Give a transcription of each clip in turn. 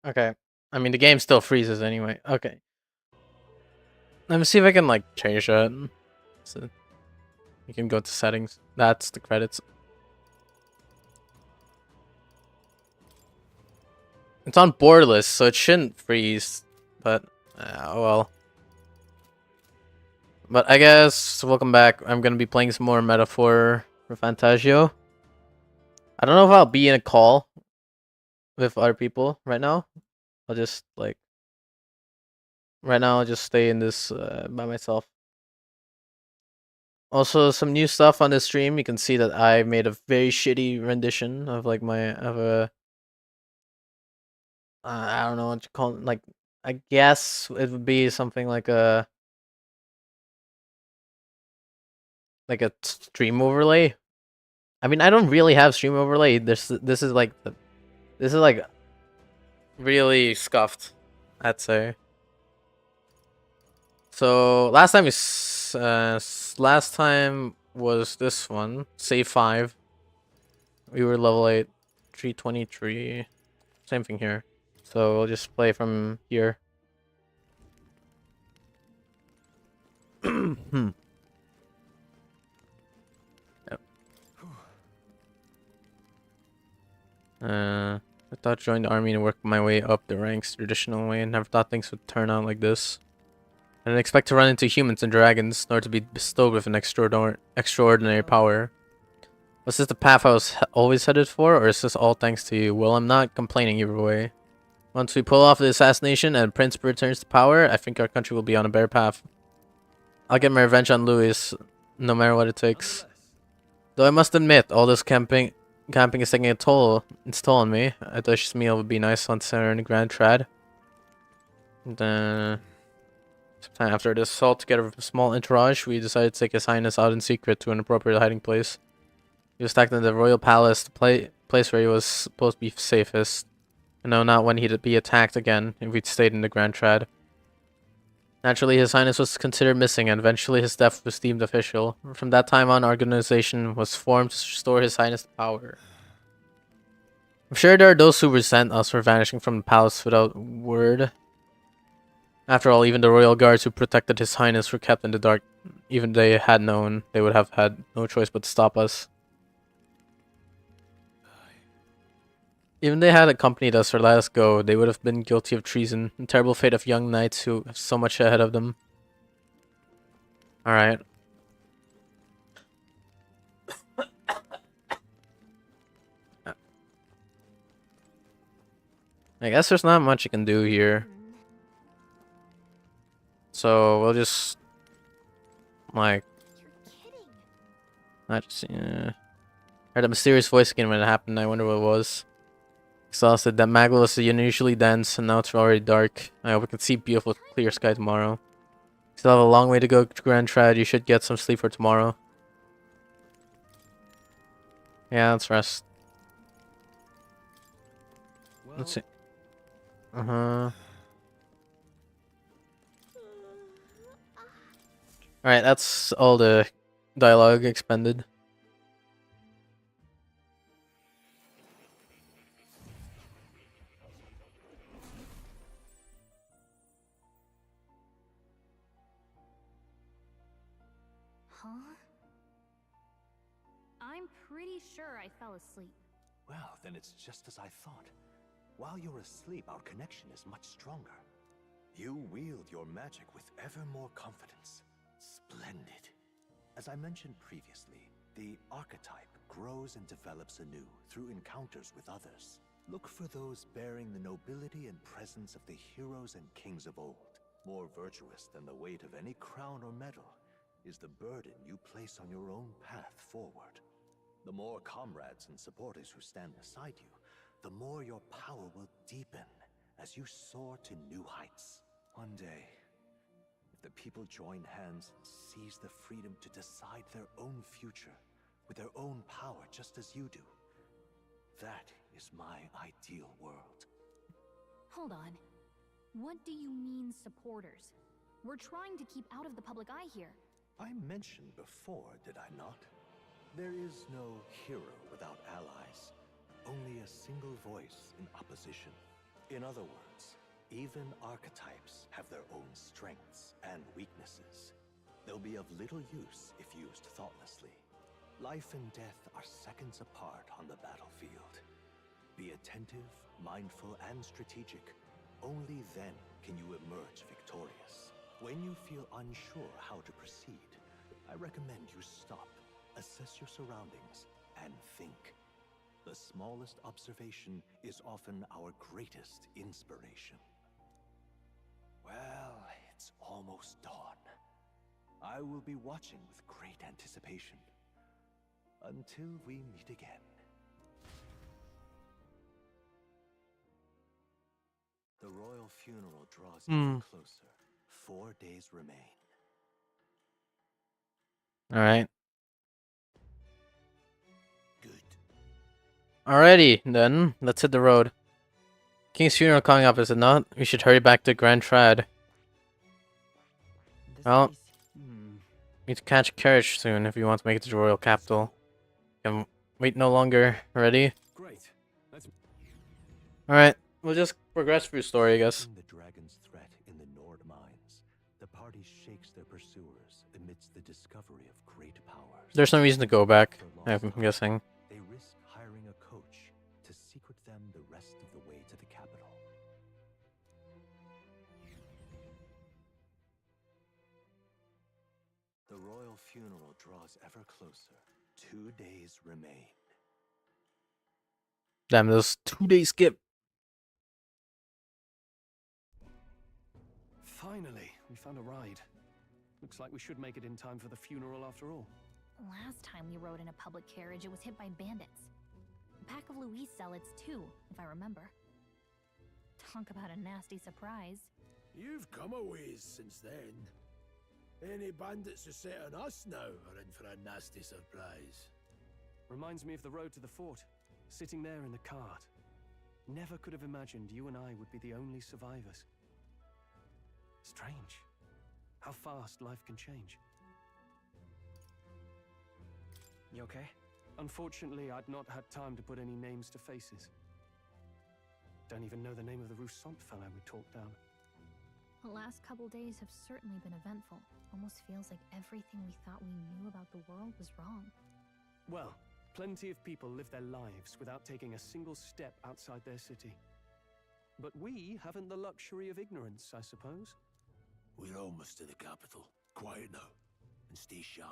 Okay. I mean, the game still freezes anyway. Okay. Let me see if I can, like, change that. So you can go to settings. That's the credits. It's on borderless, so it shouldn't freeze. But, well. But I guess, welcome back. I'm gonna be playing some more Metaphor ReFantazio. I don't know if I'll be in a call with other people right now. I'll just, like... Right now, I'll just stay in this by myself. Also, some new stuff on this stream. You can see that I made a very shitty rendition of, like, I don't know what you call it. Like, I guess it would be something like a stream overlay. I mean, I don't really have stream overlay. This is like really scuffed, I'd say. So last time was this one, save 5. We were level 8, 323. Same thing here. So we'll just play from here. Yep. I thought join the army and work my way up the ranks traditional way, and never thought things would turn out like this. I didn't expect to run into humans and dragons, nor to be bestowed with an extraordinary power. Was this the path I was always headed for, or is this all thanks to you? Well, I'm not complaining either way. Once we pull off the assassination and Prince returns to power, I think our country will be on a better path. I'll get my revenge on Louis, no matter what it takes. Though I must admit, all this camping is taking a toll. It's toll on me. A delicious meal would be nice on center in the Grand Trad. Then, sometime after the assault, together with a small entourage, we decided to take His Highness out in secret to an appropriate hiding place. He was stacked in the royal palace, the place where he was supposed to be safest. And no, not when he'd be attacked again if he'd stayed in the Grand Trad. Naturally, His Highness was considered missing, and eventually his death was deemed official. From that time on, organization was formed to restore His Highness' power. I'm sure there are those who resent us for vanishing from the palace without word. After all, even the royal guards who protected His Highness were kept in the dark. Even if they had known, they would have had no choice but to stop us. Even if they had accompanied us or let us go, they would have been guilty of treason, the terrible fate of young knights who have so much ahead of them. Alright. I guess there's not much you can do here. So we'll just like not just heard a mysterious voice again when it happened. I wonder what it was. Exhausted. That Magla was unusually dense, and now it's already dark. I hope we can see beautiful, clear sky tomorrow. Still have a long way to go to Grand Trad. You should get some sleep for tomorrow. Yeah, let's rest. Let's see. Alright, that's all the dialogue expended. Huh? I'm pretty sure I fell asleep. Well, then it's just as I thought. While you're asleep, our connection is much stronger. You wield your magic with ever more confidence. Splendid. As I mentioned previously, the archetype grows and develops anew through encounters with others. Look for those bearing the nobility and presence of the heroes and kings of old. More virtuous than the weight of any crown or medal is the burden you place on your own path forward. The more comrades and supporters who stand beside you, the more your power will deepen as you soar to new heights. One day, if the people join hands and seize the freedom to decide their own future with their own power just as you do, that is my ideal world. Hold on. What do you mean, supporters? We're trying to keep out of the public eye here. I mentioned before, did I not? There is no hero without allies. Only a single voice in opposition. In other words, even archetypes have their own strengths and weaknesses. They'll be of little use if used thoughtlessly. Life and death are seconds apart on the battlefield. Be attentive, mindful, and strategic. Only then can you emerge victorious. When you feel unsure how to proceed, I recommend you stop, assess your surroundings, and think. The smallest observation is often our greatest inspiration. Well, it's almost dawn. I will be watching with great anticipation. Until we meet again. The royal funeral draws ever closer. 4 days remain. Alright. Good. Alrighty, then. Let's hit the road. King's funeral coming up, is it not? We should hurry back to Grand Trad. Well, need to catch a carriage soon if you want to make it to the royal capital. Can wait no longer. Ready? Great. Alright, we'll just progress through story, I guess. The dragon's threat in the Nord mines, the party shakes their pursuers amidst the discovery of great powers. There's no reason to go back, I'm guessing. They risk hiring a coach to secret them the rest of the way to the capital. The royal funeral draws ever closer. 2 days remain. Damn, those 2-day skip. Finally, we found a ride. Looks like we should make it in time for the funeral after all. Last time we rode in a public carriage, it was hit by bandits. A pack of Louis zealots, too, if I remember. Talk about a nasty surprise. You've come a ways since then. Any bandits who set on us now are in for a nasty surprise. Reminds me of the road to the fort, sitting there in the cart. Never could have imagined you and I would be the only survivors. Strange. How fast life can change. You okay? Unfortunately, I'd not had time to put any names to faces. Don't even know the name of the Rousseau fellow we talked down. The last couple days have certainly been eventful. Almost feels like everything we thought we knew about the world was wrong. Well, plenty of people live their lives without taking a single step outside their city. But we haven't the luxury of ignorance, I suppose. We're almost to the capital. Quiet now, and stay sharp.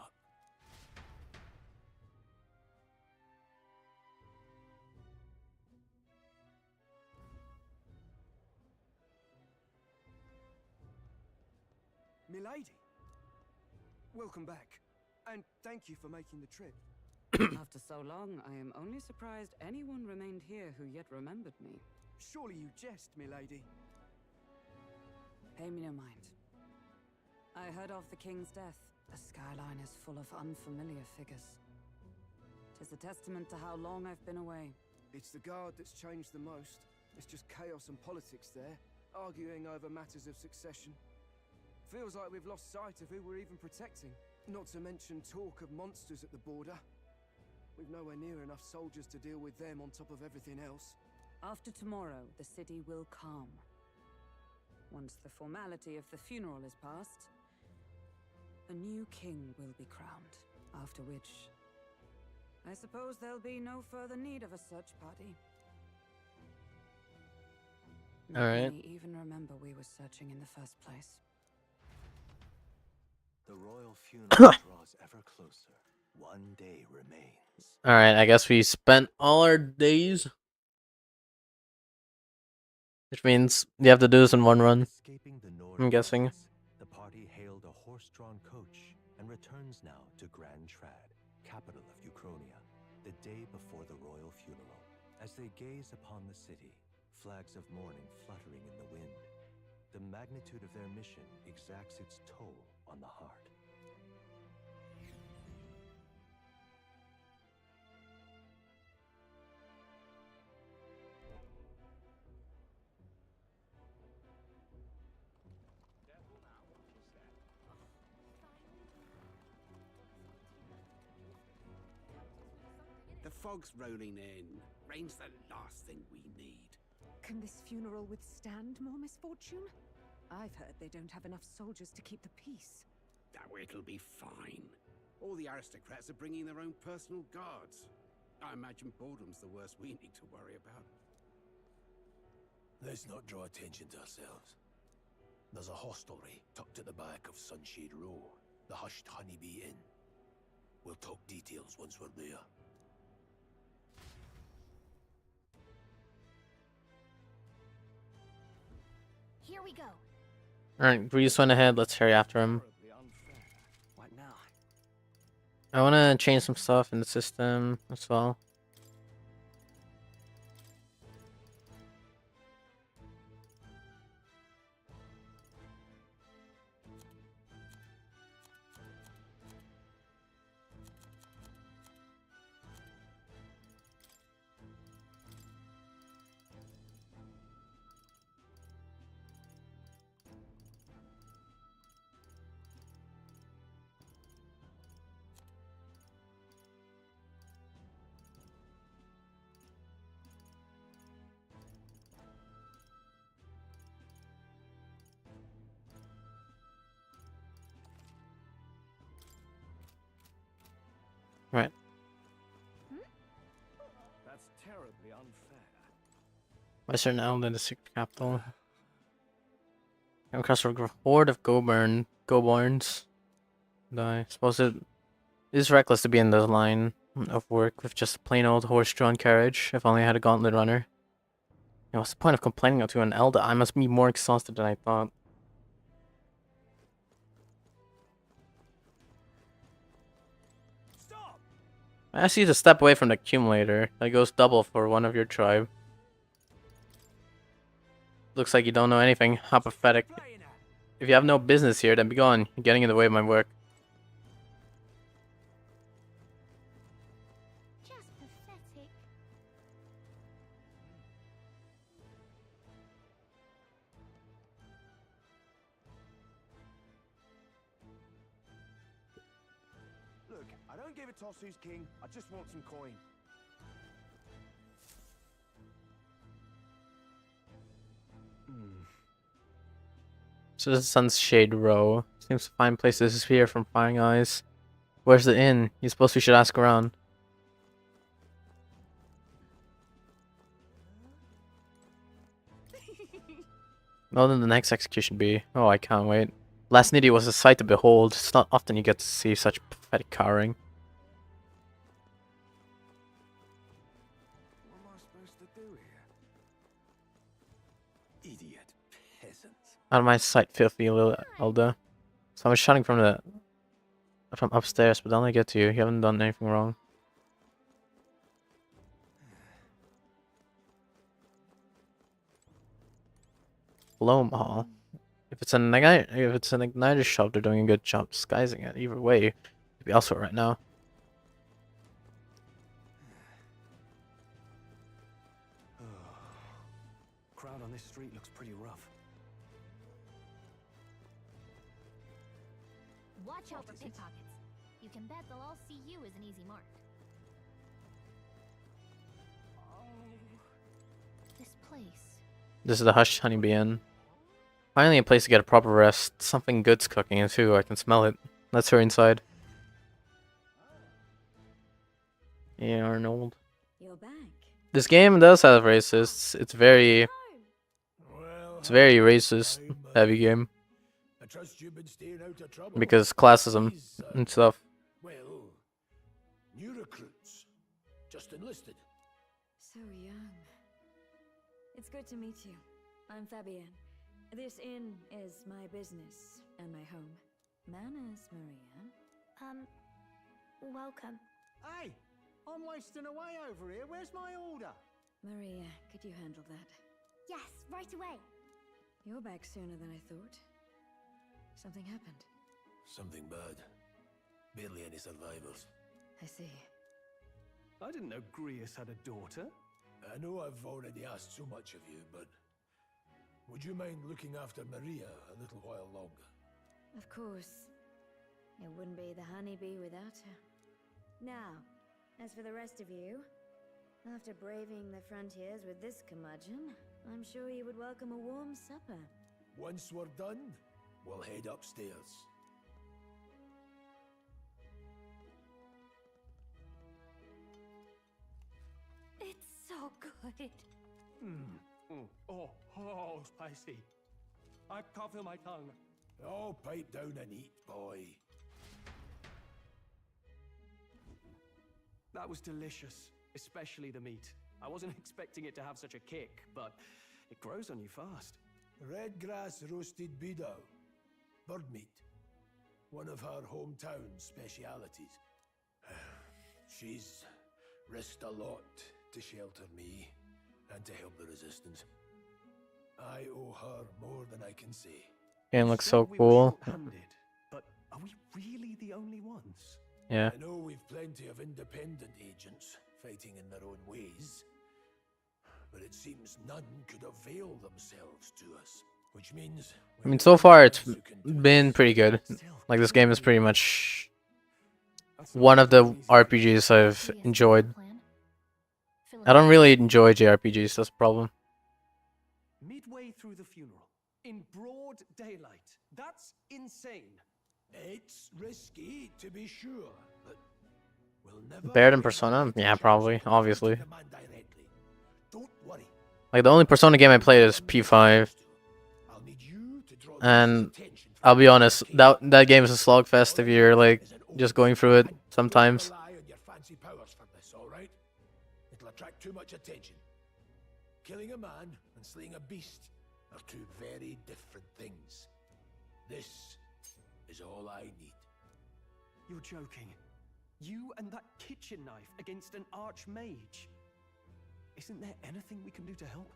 Milady, welcome back, and thank you for making the trip. After so long, I am only surprised anyone remained here who yet remembered me. Surely you jest, milady. Pay me no mind. I heard of the king's death. The skyline is full of unfamiliar figures. 'Tis a testament to how long I've been away. It's the guard that's changed the most. It's just chaos and politics there, arguing over matters of succession. Feels like we've lost sight of who we're even protecting. Not to mention talk of monsters at the border. We've nowhere near enough soldiers to deal with them on top of everything else. After tomorrow, the city will calm. Once the formality of the funeral is past, a new king will be crowned. After which, I suppose there'll be no further need of a search party. Not Alright. many even remember we were searching in the first place. The royal funeral draws ever closer. One day remains. Alright, I guess we spent all our days. Which means you have to do this in one run. Escaping the I'm guessing. North, the party hailed a horse-drawn coach and returns now to Grand Trad, capital of Uchronia, the day before the royal funeral. As they gaze upon the city, flags of mourning fluttering in the wind, the magnitude of their mission exacts its toll on the heart. The fog's rolling in. Rain's the last thing we need. Can this funeral withstand more misfortune? I've heard they don't have enough soldiers to keep the peace. Oh, it'll be fine. All the aristocrats are bringing their own personal guards. I imagine boredom's the worst we need to worry about. Let's not draw attention to ourselves. There's a hostelry tucked at the back of Sunshade Row, the Hushed Honeybee Inn. We'll talk details once we're there. Here we go. Alright, Breeze went ahead. Let's hurry after him. Horribly unfair. What now? I want to change some stuff in the system as well. Right. That's terribly unfair. Western Island in the secret capital. Come across a horde of Goborns. I suppose it is reckless to be in the line of work with just a plain old horse-drawn carriage. If only I had a gauntlet runner. You know, what's the point of complaining to an elder? I must be more exhausted than I thought. I ask you to step away from the accumulator. That goes double for one of your tribe. Looks like you don't know anything. How pathetic. If you have no business here, then be gone. You're getting in the way of my work. Jack, I don't give a toss who's king. I just want some coin. So this is Sunshade Row. Seems to find place to disappear from prying eyes. Where's the inn? You suppose we should ask around. Well, then the next execution be. Oh, I can't wait. Last Niddy was a sight to behold. It's not often you get to see such pathetic cowering. What am I supposed to do here? Idiot peasants. Out of my sight, filthy little elder. Someone's shouting from upstairs, but I'll only get to you. You haven't done anything wrong. Blow Hall. If it's an igniter shop, they're doing a good job disguising it. Either way, it'd be elsewhere right now. Crowd on this street looks pretty rough. Watch out for pickpockets. You can bet they'll all see you as an easy mark. This place. This is the Hushed Honeybee Inn. Finally a place to get a proper rest. Something good's cooking in too, I can smell it. Let's hurry inside. Yeah, Arnold. You're back. This game does have racists. It's very racist heavy game. I trust you've been staying out of trouble. Because classism and stuff. Well, new recruits. Just enlisted. So young. It's good to meet you. I'm Fabienne. This inn is my business and my home. Manners, Maria. Welcome. Hey, I'm wasting away over here. Where's my order? Maria, could you handle that? Yes, right away. You're back sooner than I thought. Something happened. Something bad. Barely any survivors. I see. I didn't know Grius had a daughter. I know I've already asked so much of you, but would you mind looking after Maria a little while longer? Of course. It wouldn't be the honeybee without her. Now, as for the rest of you, after braving the frontiers with this curmudgeon, I'm sure you would welcome a warm supper. Once we're done, we'll head upstairs. It's so good. Oh, spicy. I can't feel my tongue. Oh, pipe down and eat, boy. That was delicious, especially the meat. I wasn't expecting it to have such a kick, but it grows on you fast. Red grass roasted beedou. Bird meat. One of her hometown specialities. She's risked a lot to shelter me and to help the resistance. I owe her more than I can say. Game looks so We were cool. short-handed, but are we really the only ones? Yeah. I know we've plenty of independent agents fighting in their own ways, but it seems none could avail themselves to us, which means... I mean, so far it's been pretty good. Like, this game is pretty much one of the RPGs I've enjoyed. I don't really enjoy JRPGs, that's the problem. Midway through the funeral, in broad daylight. That's insane. It's risky, to be sure, but we'll never... Better than Persona? Yeah, probably, obviously. Don't worry. Like, the only Persona game I played is P5. And I'll be honest, that game is a slogfest if you're, like, just going through it sometimes. Rely on your fancy powers for this, all right? It'll attract too much attention. Killing a man and slaying a beast are two very different things. This is all I need. You're joking. You and that kitchen knife against an archmage. Isn't there anything we can do to help?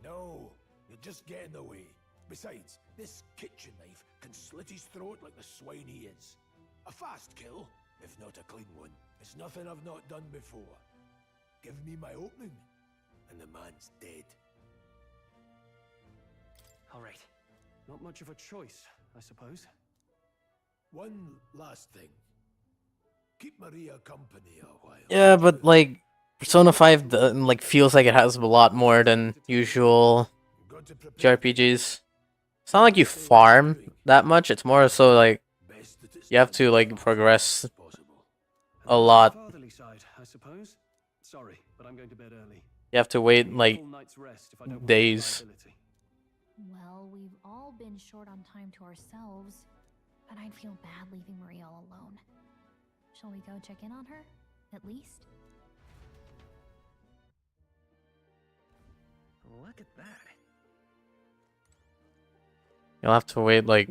No, you'll just get in the way. Besides, this kitchen knife can slit his throat like the swine he is. A fast kill, if not a clean one. It's nothing I've not done before. Give me my opening, and the man's dead. All right. Not much of a choice, I suppose. One last thing. Keep Maria company a while. Yeah, but like Persona 5 like feels like it has a lot more than usual Got to prepare JRPGs. It's not like you farm that much. It's more so like best that it's you have done to like as progress fast as possible. a lot. Fatherly side, I suppose. Sorry, but I'm going to bed early. You have to wait like Full night's rest if I don't want days. liability. Well, we've all been short on time to ourselves, but I'd feel bad leaving Maria all alone. Shall we go check in on her? At least? Look at that. You'll have to wait like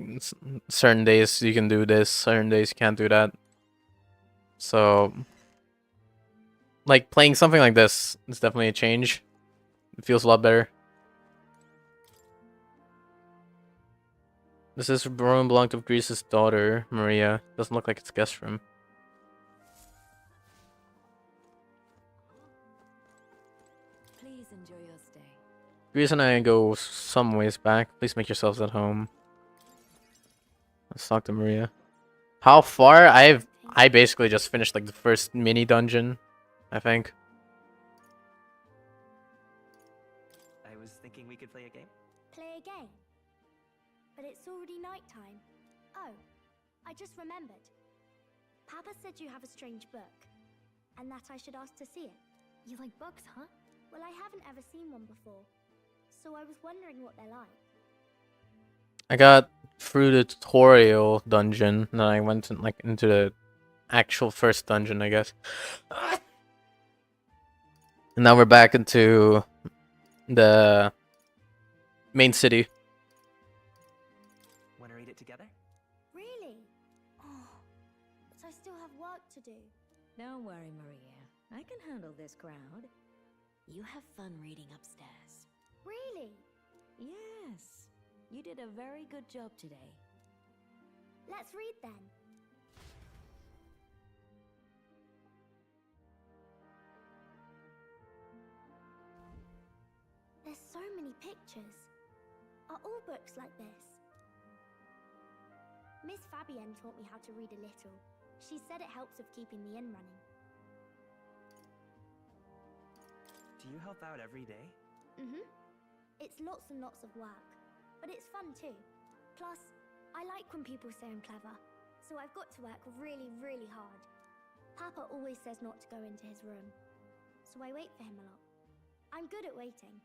certain days you can do this, certain days you can't do that. So like playing something like this is definitely a change. It feels a lot better. This is room belonged to Greece's daughter, Maria. Doesn't look like it's guest room. Please enjoy your stay. Greece and I go some ways back. Please make yourselves at home. Let's talk to Maria. How far? I basically just finished like the first mini dungeon, I think. I was thinking we could play a game. Play a game? But it's already nighttime. Oh, I just remembered. Papa said you have a strange book, and that I should ask to see it. You like books, huh? Well, I haven't ever seen one before, so I was wondering what they're like. I got through the tutorial dungeon, and then I went into the actual first dungeon, I guess. And now we're back into the main city. Want to read it together? Really? Oh, but I still have work to do. Don't worry, Maria. I can handle this crowd. You have fun reading upstairs. Really? Yes. You did a very good job today. Let's read then. There's so many pictures. Are all books like this? Miss Fabienne taught me how to read a little. She said it helps with keeping the inn running. Do you help out every day? Mm-hmm. It's lots and lots of work, but it's fun too. Plus, I like when people say I'm clever, so I've got to work really, really hard. Papa always says not to go into his room, so I wait for him a lot. I'm good at waiting.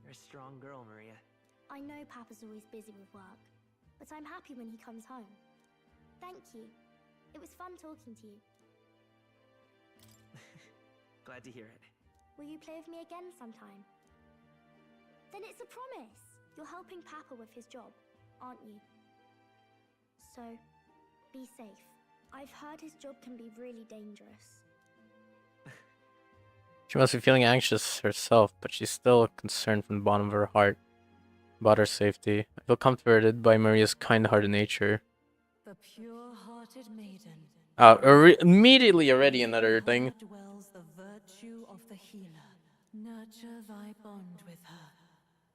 You're a strong girl, Maria. I know Papa's always busy with work, but I'm happy when he comes home. Thank you. It was fun talking to you. Glad to hear it. Will you play with me again sometime? Then it's a promise. You're helping Papa with his job, aren't you? So, be safe. I've heard his job can be really dangerous. She must be feeling anxious herself, but she's still concerned from the bottom of her heart about her safety. I feel comforted by Maria's kind-hearted nature. The pure-hearted maiden. Immediately already another thing. Dwells the virtue of the healer. Nurture thy bond with her,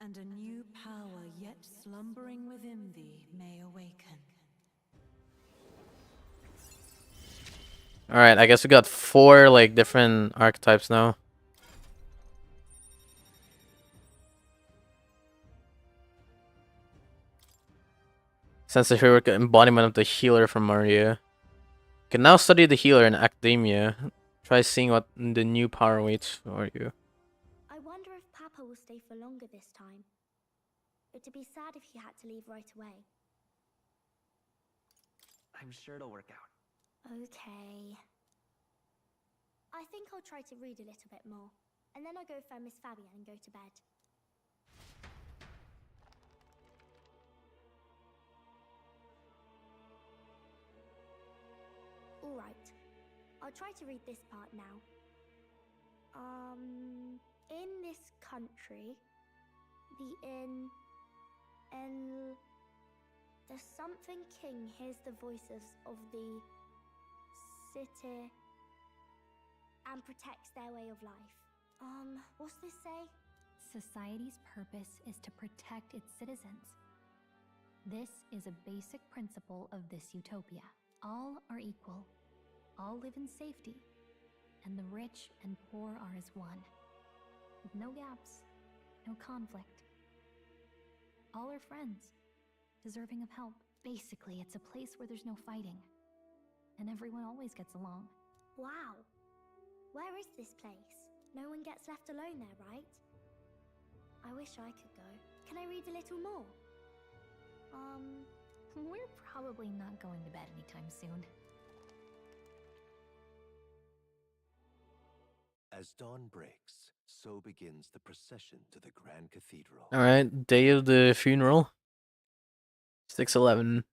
and a new power yet slumbering within thee may awaken. Alright, I guess we got 4 like different archetypes now. Sense the heroic embodiment of the healer from Maria. Can now study the healer in academia. Try seeing what the new power waits for you. I wonder if Papa will stay for longer this time. It'd be sad if he had to leave right away. I'm sure it'll work out. Okay. I think I'll try to read a little bit more, and then I'll go find Miss Fabienne and go to bed. Alright, I'll try to read this part now. In this country, the something king hears the voices of the city and protects their way of life. What's this say? Society's purpose is to protect its citizens. This is a basic principle of this utopia. All are equal. All live in safety. And the rich and poor are as one. With no gaps, no conflict. All are friends, deserving of help. Basically, it's a place where there's no fighting. And everyone always gets along. Wow. Where is this place? No one gets left alone there, right? I wish I could go. Can I read a little more? We're probably not going to bed anytime soon. As dawn breaks, so begins the procession to the Grand Cathedral. Alright, day of the funeral. 6:11.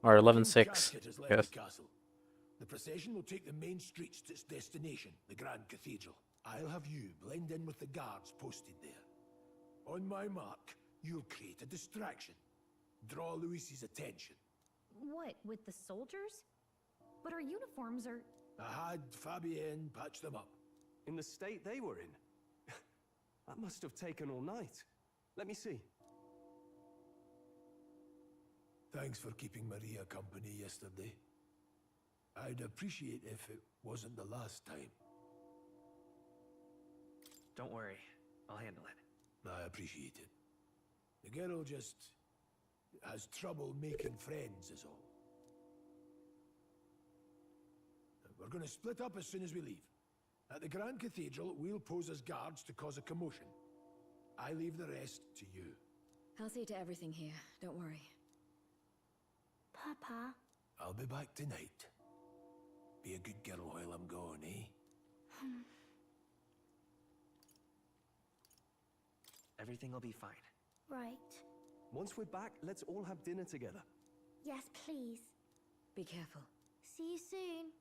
Or 11:06. Casket has left Yes. the castle. The procession will take the main streets to its destination, the Grand Cathedral. I'll have you blend in with the guards posted there. On my mark, you'll create a distraction. Draw Luis's attention. What, with the soldiers? But our uniforms are... I had Fabienne patch them up. In the state they were in? That must have taken all night. Let me see. Thanks for keeping Maria company yesterday. I'd appreciate if it wasn't the last time. Don't worry, I'll handle it. I appreciate it. The girl just has trouble making friends is all. We're going to split up as soon as we leave. At the Grand Cathedral, we'll pose as guards to cause a commotion. I leave the rest to you. I'll see to everything here, don't worry. Papa. I'll be back tonight. Be a good girl while I'm gone, eh? Everything will be fine. Right. Once we're back, let's all have dinner together. Yes, please. Be careful. See you soon.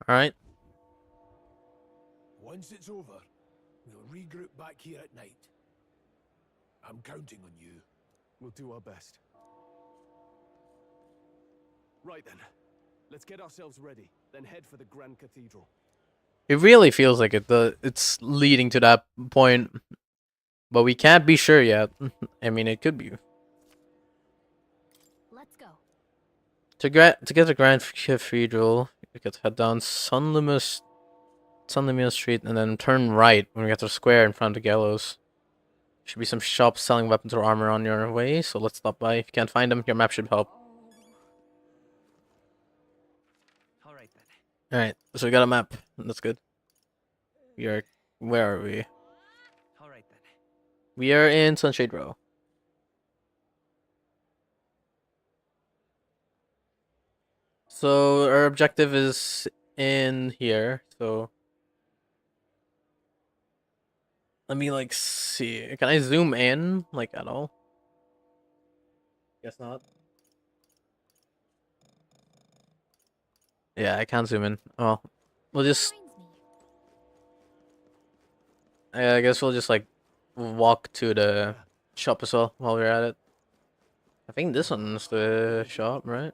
Alright. Once it's over, we'll regroup back here at night. I'm counting on you. We'll do our best. Right then. Let's get ourselves ready, then head for the Grand Cathedral. It really feels like it's leading to that point. But we can't be sure yet. I mean, it could be. Let's go. To get to Grand Cathedral, we could head down San Limio Street and then turn right when we get to the square in front of the gallows. Should be some shops selling weapons or armor on your way, so let's stop by. If you can't find them, your map should help. Alright then. Alright, so we got a map. That's good. We are... Where are we? Alright then. We are in Sunshade Row. So our objective is in here, so... Let me, like, see. Can I zoom in, like, at all? Guess not. Yeah, I can't zoom in. Oh, we'll just... I guess we'll just, like, walk to the shop as well while we're at it. I think this one's the shop, right?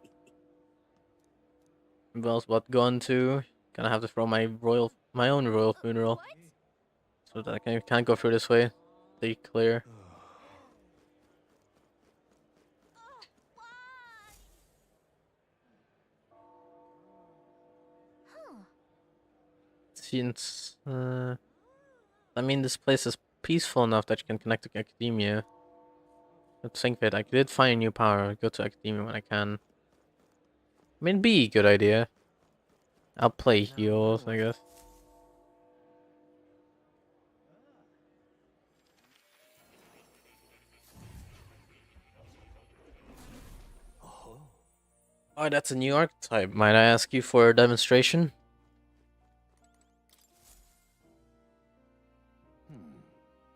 What else? What gun to? Gonna have to throw my own royal funeral. So that I can't go through this way. Stay clear. Since I mean, this place is peaceful enough that you can connect to academia. But think that I did find new power. Go to academia when I can. I mean, be a good idea. I'll play heals, I guess. Oh, that's a new archetype. Might I ask you for a demonstration?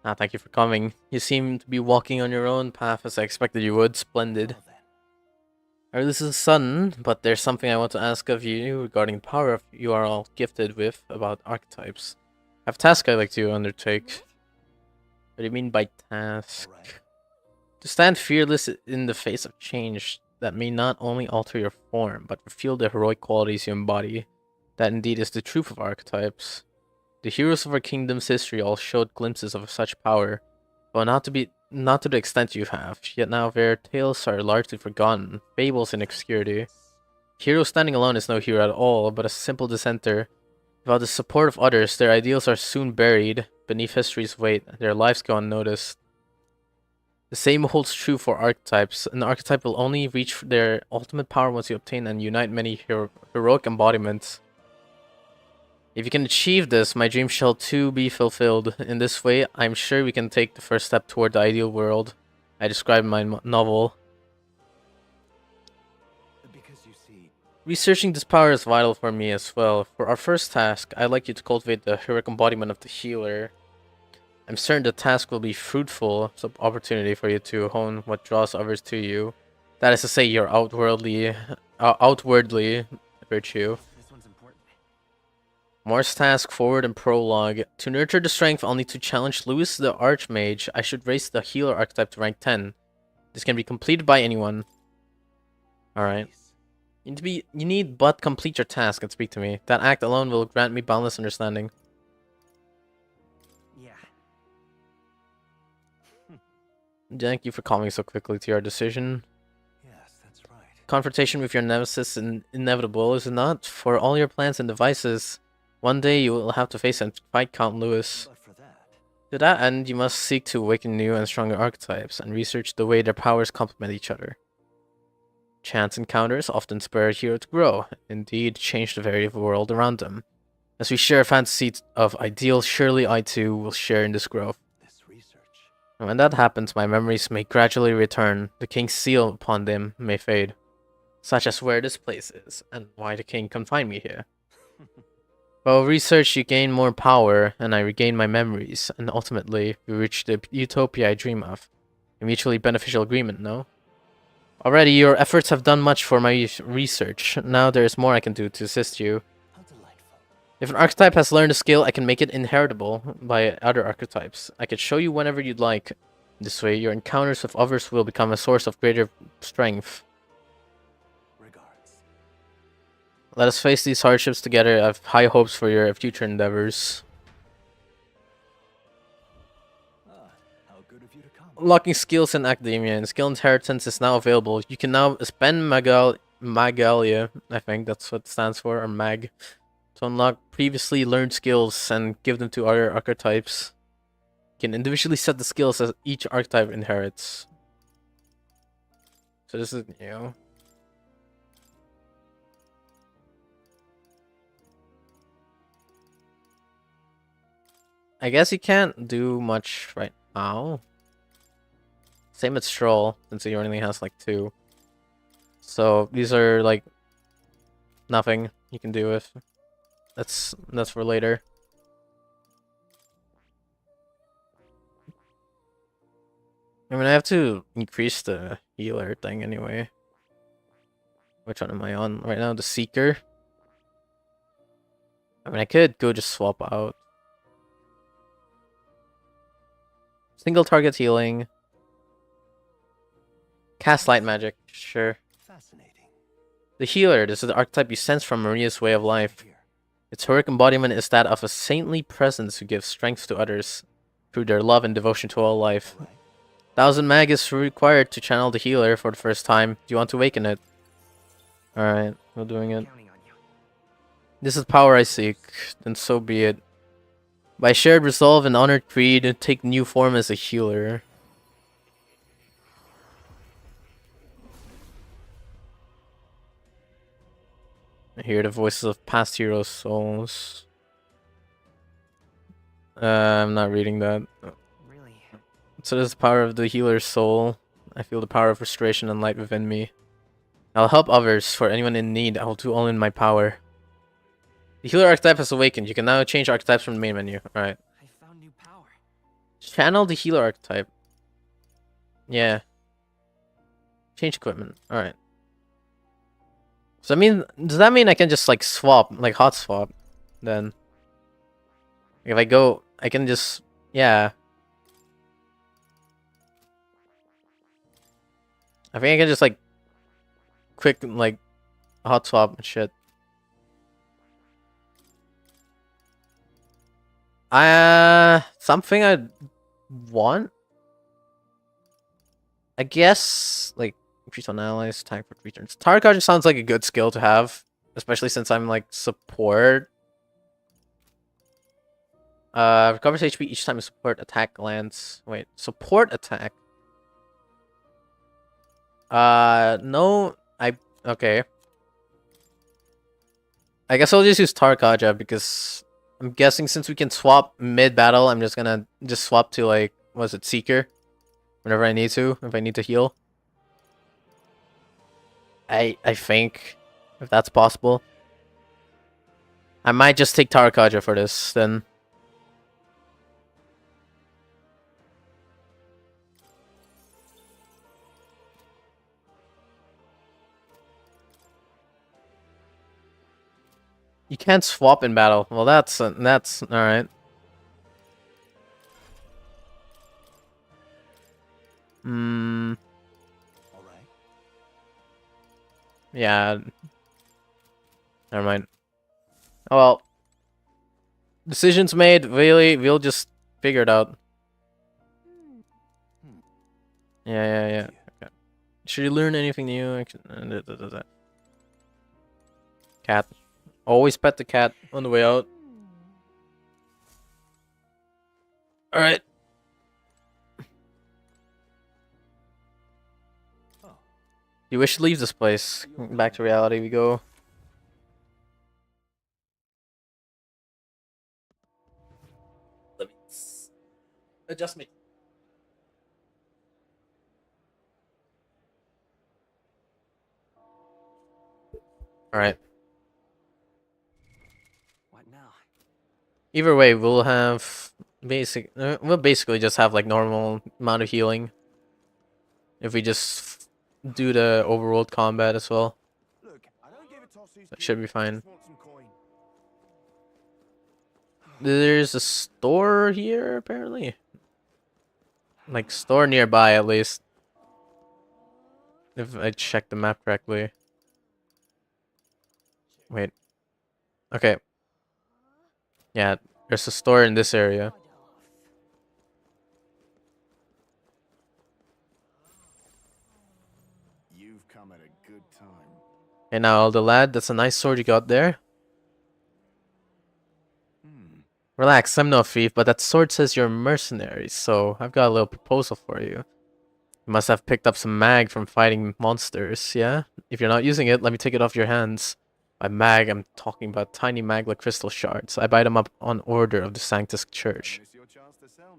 Ah, thank you for coming. You seem to be walking on your own path as I expected you would. Splendid. This is sudden, but there's something I want to ask of you regarding the power you are all gifted with about archetypes. I have a task I'd like to undertake. What do you mean by task? To stand fearless in the face of change that may not only alter your form, but reveal the heroic qualities you embody. That indeed is the truth of archetypes. The heroes of our kingdom's history all showed glimpses of such power, but not to the extent you have. Yet now their tales are largely forgotten, fables in obscurity. Hero standing alone is no hero at all, but a simple dissenter. Without the support of others, their ideals are soon buried beneath history's weight, their lives go unnoticed. The same holds true for archetypes. An archetype will only reach their ultimate power once you obtain and unite many heroic embodiments. If you can achieve this, my dream shall too be fulfilled. In this way, I'm sure we can take the first step toward the ideal world I described in my novel. Because you see, Researching this power is vital for me as well. For our first task, I'd like you to cultivate the heroic embodiment of the healer. I'm certain the task will be fruitful, it's an opportunity for you to hone what draws others to you. That is to say, your outwardly virtue. Morse task, forward and prologue. To nurture the strength, I'll need to challenge Louis the Archmage. I should raise the healer archetype to rank 10. This can be completed by anyone. Alright. You need but complete your task and speak to me. That act alone will grant me boundless understanding. Yeah. Thank you for coming so quickly to your decision. yes, that's right. Confrontation with your nemesis is inevitable, is it not? For all your plans and devices, one day you will have to face and fight Count Louis. But for that, To that end, you must seek to awaken new and stronger archetypes and research the way their powers complement each other. Chance encounters often spur a hero to grow, indeed change the very world around them. As we share a fantasy of ideals, surely I too will share in this growth. this research. And when that happens, my memories may gradually return, the king's seal upon them may fade, such as where this place is, and why the king confined me here. While research, you gain more power, and I regain my memories, and ultimately, we reach the utopia I dream of. A mutually beneficial agreement, no? Already, your efforts have done much for my research. Now there is more I can do to assist you. How delightful. If an archetype has learned a skill, I can make it inheritable by other archetypes. I can show you whenever you'd like. This way, your encounters with others will become a source of greater strength. Regards. Let us face these hardships together. I have high hopes for your future endeavors. How good of you to come. Unlocking skills in academia and skill inheritance is now available. You can now spend Magalia, I think that's what it stands for, or Mag, to unlock previously learned skills and give them to other archetypes. You can individually set the skills as each archetype inherits. So this is new. I guess you can't do much right now. Same with Stroll, since he only has like 2. So these are like nothing you can do with. That's for later. I mean, I have to increase the healer thing anyway. Which one am I on right now? The Seeker. I mean, I could go just swap out. Single target healing. Cast light magic, sure. Fascinating. The healer, this is the archetype you sense from Maria's way of life. Its heroic embodiment is that of a saintly presence who gives strength to others through their love and devotion to all life. 1000 mag is required to channel the healer for the first time. Do you want to awaken it? Alright, we're doing it. This is power I seek, then so be it. By shared resolve and honored creed, take new form as a healer. I hear the voices of past heroes' souls. I'm not reading that. Really? So this is the power of the healer's soul. I feel the power of restoration and light within me. I'll help others. For anyone in need, I will do all in my power. The healer archetype has awakened. You can now change archetypes from the main menu. Alright. I found new power. Channel the healer archetype. Yeah. Change equipment. Alright. So I mean, does that mean I can just like swap, like hot swap? Then if I go, I can just, yeah. I think I can just like quick like hot swap and shit. Something I want. I guess like increase on allies, attack for 3 turns. Tower Guard sounds like a good skill to have, especially since I'm like support. Recovers HP each time a support attack lands. Wait, support attack. No, okay. I guess I'll just use Tarkaja because I'm guessing since we can swap mid-battle, I'm just gonna swap to like, was it Seeker? Whenever I need to, if I need to heal. I think, if that's possible. I might just take Tarkaja for this, then. You can't swap in battle. Well, that's alright. Alright. Yeah. Never mind. Oh well. Decisions made. Really, we'll just figure it out. Yeah. Okay. Should you learn anything new? Cat. Always pet the cat on the way out. Alright. You wish to leave this place. Back to reality we go. Let me adjust me. Alright. What now? Either way, we'll have we'll basically just have like normal amount of healing. If we just do the overworld combat as well. That should be fine. There's a store here, apparently. Like, store nearby, at least. If I check the map correctly. Wait. Okay. Yeah, there's a store in this area. You've come at a good time. Hey now, the lad, that's a nice sword you got there. Relax, I'm no thief, but that sword says you're a mercenary, so I've got a little proposal for you. You must have picked up some mag from fighting monsters, yeah? If you're not using it, let me take it off your hands. By mag, I'm talking about tiny magla crystal shards. I buy them up on order of the Sanctus Church.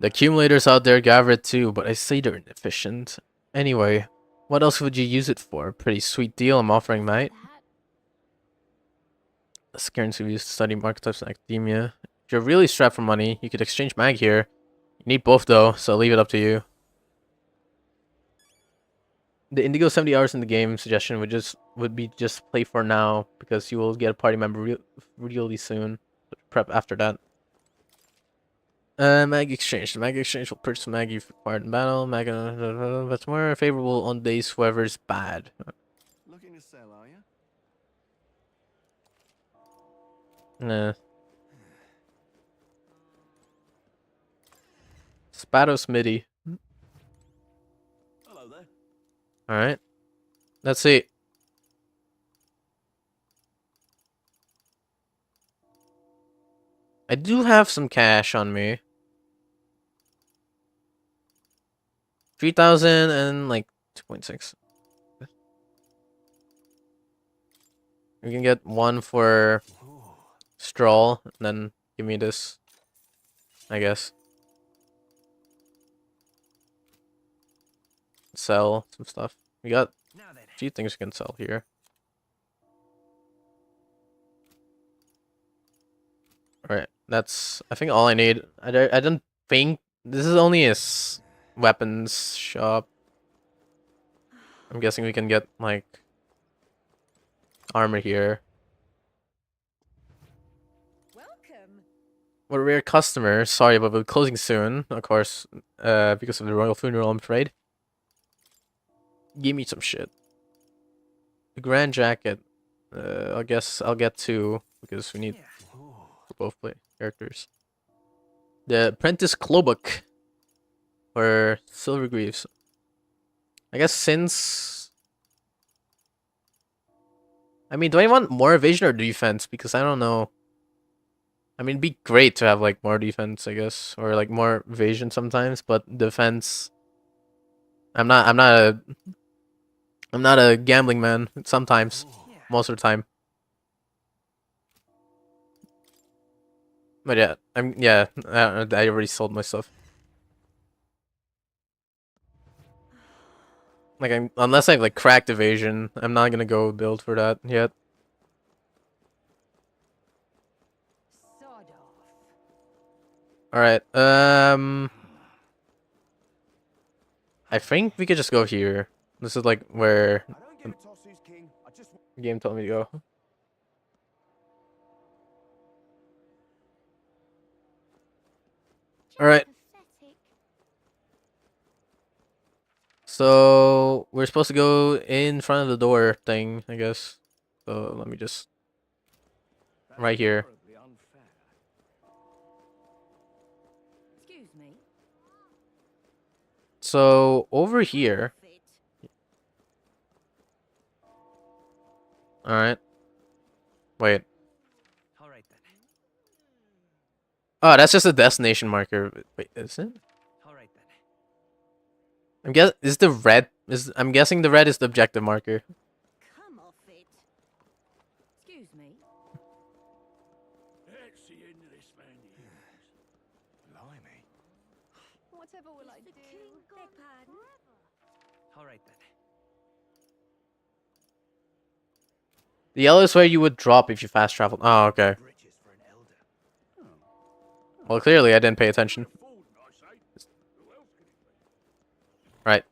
The accumulators out there gather it too, but I say they're inefficient. Anyway, what else would you use it for? Pretty sweet deal I'm offering, mate. That's currency we use to study market types in academia. If you're really strapped for money, you could exchange mag here. You need both though, so I'll leave it up to you. The Indigo 70 hours in the game suggestion would be just play for now because you will get a party member really soon. Prep after that. Mag exchange. The mag exchange will purchase mag you've acquired in battle. Mag that's more favorable on days whoever's bad. Looking to sell, are you? Nah. Spados MIDI. Hello there. Alright. Let's see. I do have some cash on me. 3,000 and like 2.6. We can get one for Stroll, and then give me this, I guess. Sell some stuff. We got a few things we can sell here. Alright, that's I think all I need. I don't think this is only a weapons shop. I'm guessing we can get like armor here. Welcome. What a rare customer. Sorry, but we're closing soon, of course, because of the royal funeral, I'm afraid. Give me some shit. The grand jacket. I guess I'll get two because we need for both play characters. The Apprentice Klobuk. Or Silver Greaves. I guess since... I mean, do I want more evasion or defense? Because I don't know. I mean, it'd be great to have, like, more defense, I guess. Or, like, more evasion sometimes. But defense... I'm not a gambling man. Sometimes. Most of the time. But yeah, I already sold my stuff. Like, unless I have, like, cracked evasion, I'm not gonna go build for that yet. Alright, I think we could just go here. This is, like, where the game told me to go. Alright. So, we're supposed to go in front of the door thing, I guess. So, let me just... Right here. Excuse me. So, over here... Alright. Wait. Alright then. Oh, that's just a destination marker. Wait, is it? Alright then. I'm guessing the red is the objective marker. Come off it. Excuse me. Let's see into this man. Blimey. Whatever will I do? Alright then. The yellow is where you would drop if you fast traveled. Oh, okay. Well, clearly I didn't pay attention. Right.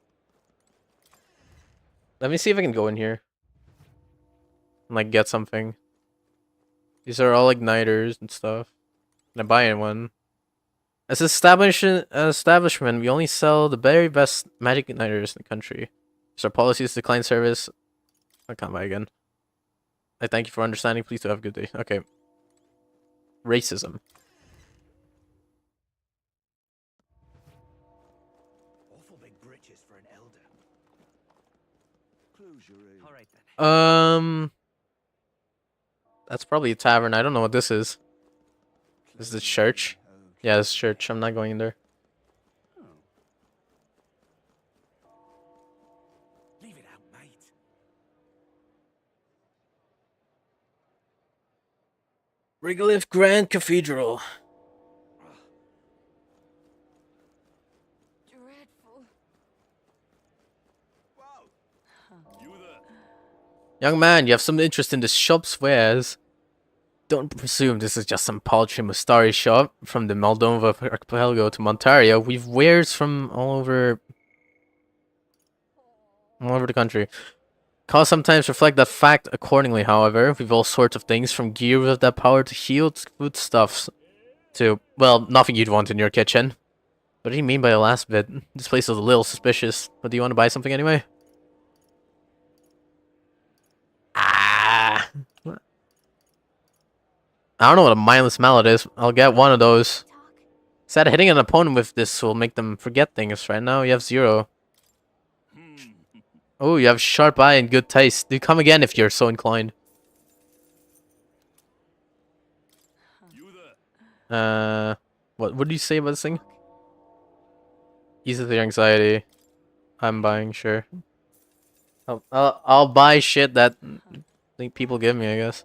Let me see if I can go in here. And, like, get something. These are all igniters and stuff. Can I buy one? As an establishment, we only sell the very best magic igniters in the country. It's our policy to decline service. I can't buy again. I thank you for understanding. Please do have a good day. Okay. Racism. Awful big britches for an elder. Alright then. That's probably a tavern. I don't know what this is. This is a church. Yeah, this is church. I'm not going in there. Leave it out, mate. Regolith Grand Cathedral. Dreadful. Young man, you have some interest in the shop's wares. Don't presume this is just some paltry Mustari shop. From the Moldova archipelago to Ontario, we've wares from all over the country. Costs sometimes reflect that fact accordingly, however. We've all sorts of things, from gear with that power to healed foodstuffs to, well, nothing you'd want in your kitchen. What do you mean by the last bit? This place is a little suspicious, but do you want to buy something anyway? Ah! I don't know what a mindless mallet is. I'll get one of those. Said hitting an opponent with this will make them forget things. Right now, you have 0. Oh, you have sharp eye and good taste. Do come again if you're so inclined. What do you say about this thing? Eases your anxiety. I'm buying, sure. I'll buy shit that think people give me, I guess.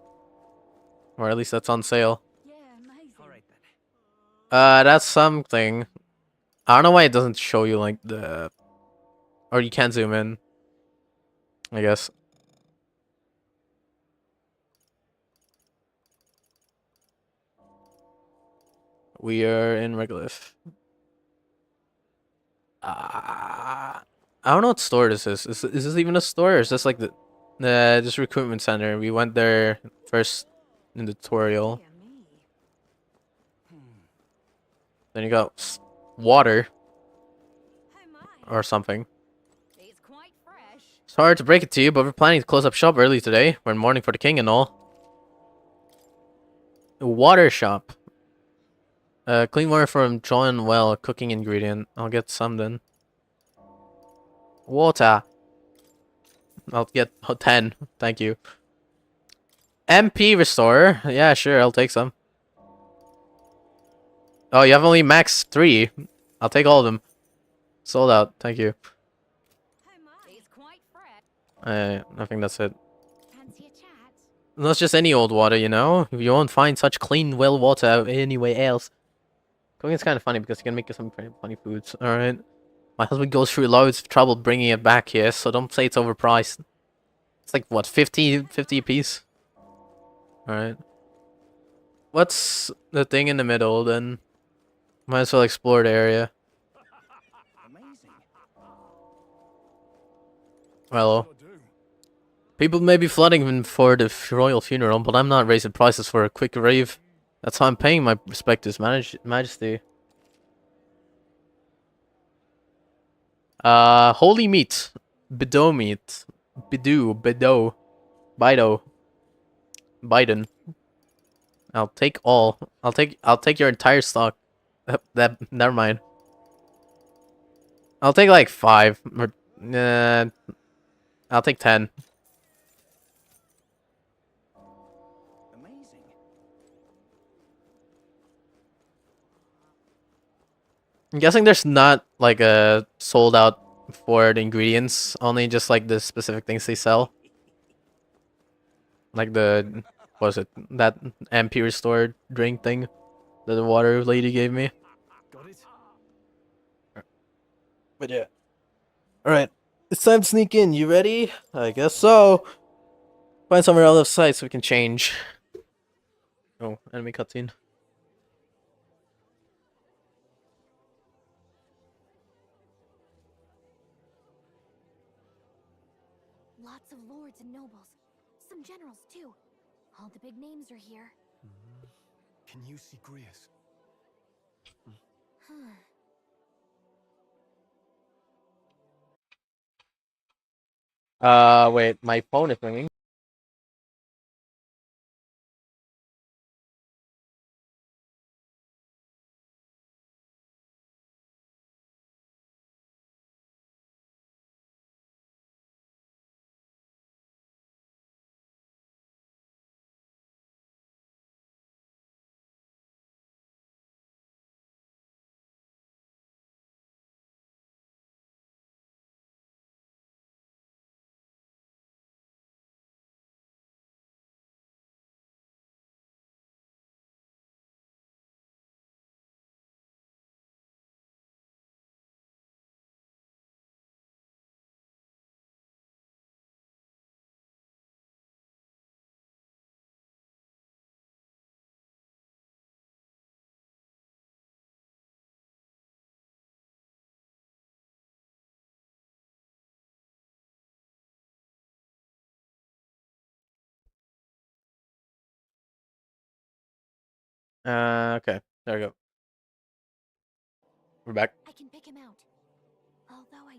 Or at least that's on sale. That's something. I don't know why it doesn't show you, like, the... Or you can't zoom in, I guess. We are in Regolith. I don't know what store this is. Is this even a store, or is this like the this recruitment center? We went there first in the tutorial. Then you got water or something. It's hard to break it to you, but we're planning to close up shop early today. We're in mourning for the king and all. A water shop. Clean water from drawn well, cooking ingredient. I'll get some then. Water. I'll get 10. Thank you. MP restorer. Yeah, sure. I'll take some. Oh, you have only max 3. I'll take all of them. Sold out. Thank you. I think that's it. Fancy a chat? Not just any old water, you know? You won't find such clean, well water anywhere else. Cooking is kind of funny because you can make some pretty funny foods. Alright. My husband goes through loads of trouble bringing it back here, so don't say it's overpriced. It's like, what, 50 a piece? Alright. What's the thing in the middle, then? Might as well explore the area. Well, people may be flooding in for the royal funeral, but I'm not raising prices for a quick rave. That's how I'm paying my respect to His Majesty. Holy meat. Bido meat. Bido. Bido. Biden. I'll take all. I'll take your entire stock. Never mind. I'll take like 5. Or, I'll take 10. I'm guessing there's not like a sold out for the ingredients, only just like the specific things they sell. Like the, what was it, that MP restored drink thing that the water lady gave me. But yeah. Alright, it's time to sneak in. You ready? I guess so. Find somewhere out of sight so we can change. Oh, enemy cutscene. Lots of lords and nobles. Some generals, too. All the big names are here. Can you see Grius? Wait, my phone is ringing. Okay. There we go. We're back. I can pick him out. Although I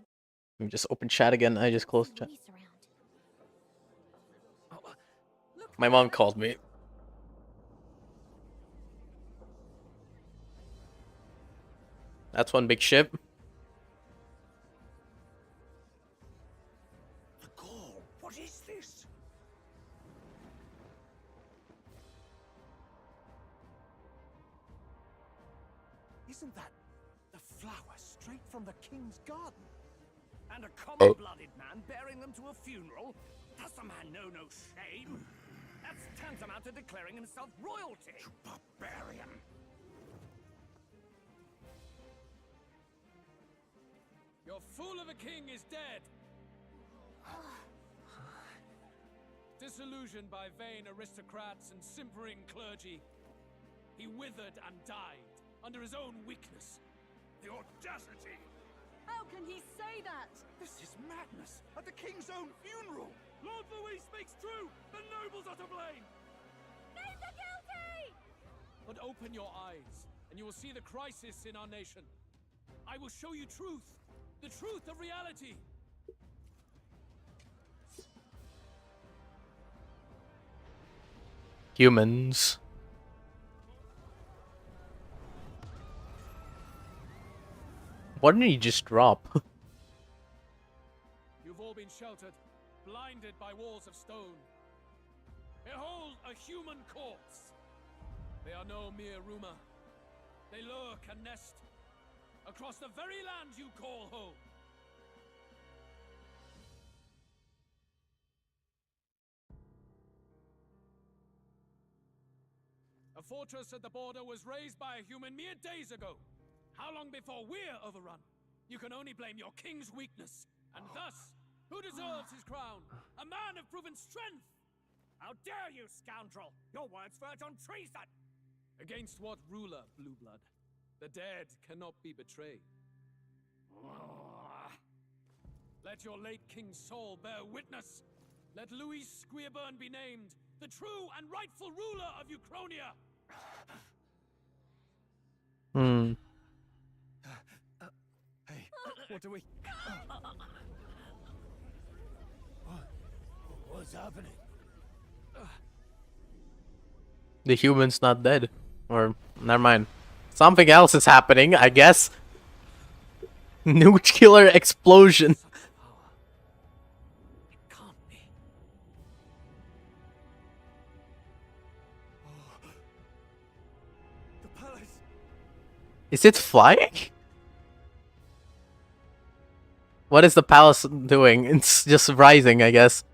Let me just open chat again. I just closed chat. My mom called me. That's one big ship. The gall, what is this? Isn't that the flower straight from the king's garden? And a common-blooded man bearing them to a funeral? Does the man know no shame? That's tantamount to declaring himself royalty. You barbarian! Your fool of a king is dead! Disillusioned by vain aristocrats and simpering clergy, he withered and died under his own weakness. The audacity! How can he say that? This is madness! At the king's own funeral! Lord Louis speaks true! The nobles are to blame! Name the guilty! But open your eyes, and you will see the crisis in our nation. I will show you truth, the truth of reality. Humans. Why didn't he just drop? You've all been sheltered, blinded by walls of stone. Behold a human corpse. They are no mere rumor. They lurk and nest across the very land you call home. A fortress at the border was raised by a human mere days ago. How long before we're overrun? You can only blame your king's weakness. And thus, who deserves his crown? A man of proven strength! How dare you, scoundrel! Your words verge on treason! Against what ruler, Blueblood? The dead cannot be betrayed. Let your late king's soul bear witness. Let Louis Squeerburn be named the true and rightful ruler of Uchronia. Hmm. Hey, what do we... What's happening? The human's not dead. Or, never mind. Something else is happening, I guess. Nuclear explosion. Is it flying? What is the palace doing? It's just rising, I guess.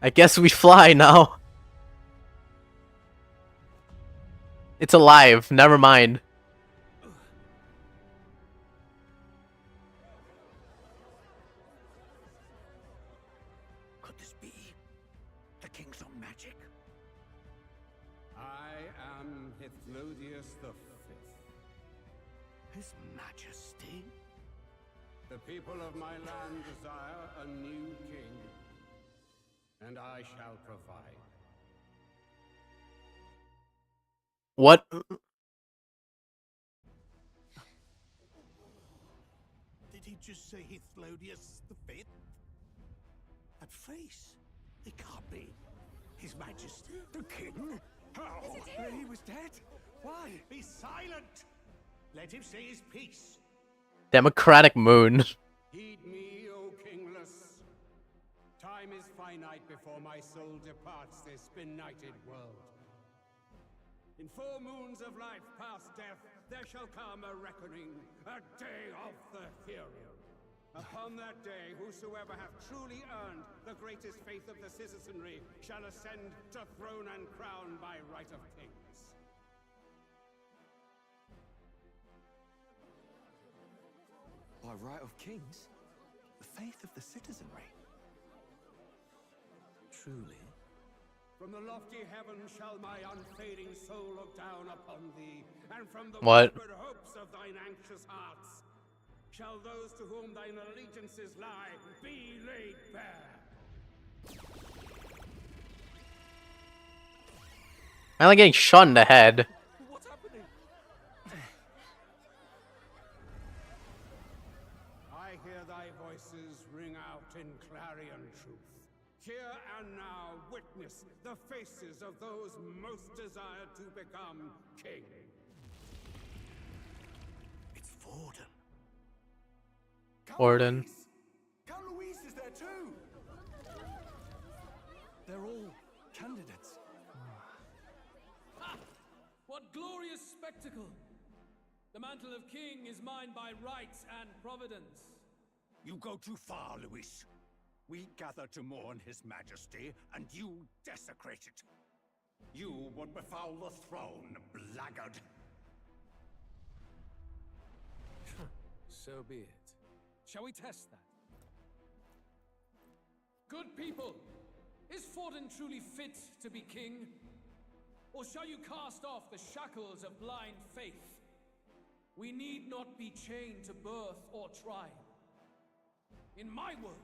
I guess we fly now. It's alive, never mind. Could this be the king's own magic? I am Hythlodius the Fifth. His Majesty? The people of my land desire a new king, and I shall provide. What? Did he just say Hythlodius the Fifth? That face? It can't be. His Majesty, the king? How? He was dead? Why? Be silent! Let him say his piece. Democratic moon. Heed me, O kingless. Time is finite before my soul departs this benighted world. In 4 moons of life past death, there shall come a reckoning, a day of the hero. Upon that day, whosoever hath truly earned the greatest faith of the citizenry shall ascend to throne and crown by right of kings. By right of kings? The faith of the citizenry? Truly? From the lofty heavens shall my unfading soul look down upon thee, and from the What? whispered hopes of thine anxious hearts shall those to whom thine allegiances lie be laid bare. I'm like getting shot in the head. What's happening? I hear thy voices ring out in clarion truth. Here and now witness the faces of those most desired to become king. It's Forden. Orden. Count Louise is there too! They're all candidates. Ha! What glorious spectacle! The mantle of king is mine by right and providence. You go too far, Louis. We gather to mourn his majesty, and you desecrate it. You would befoul the throne, blackguard. So be it. Shall we test that? Good people, is Forden truly fit to be king? Or shall you cast off the shackles of blind faith? We need not be chained to birth or tribe. In my world,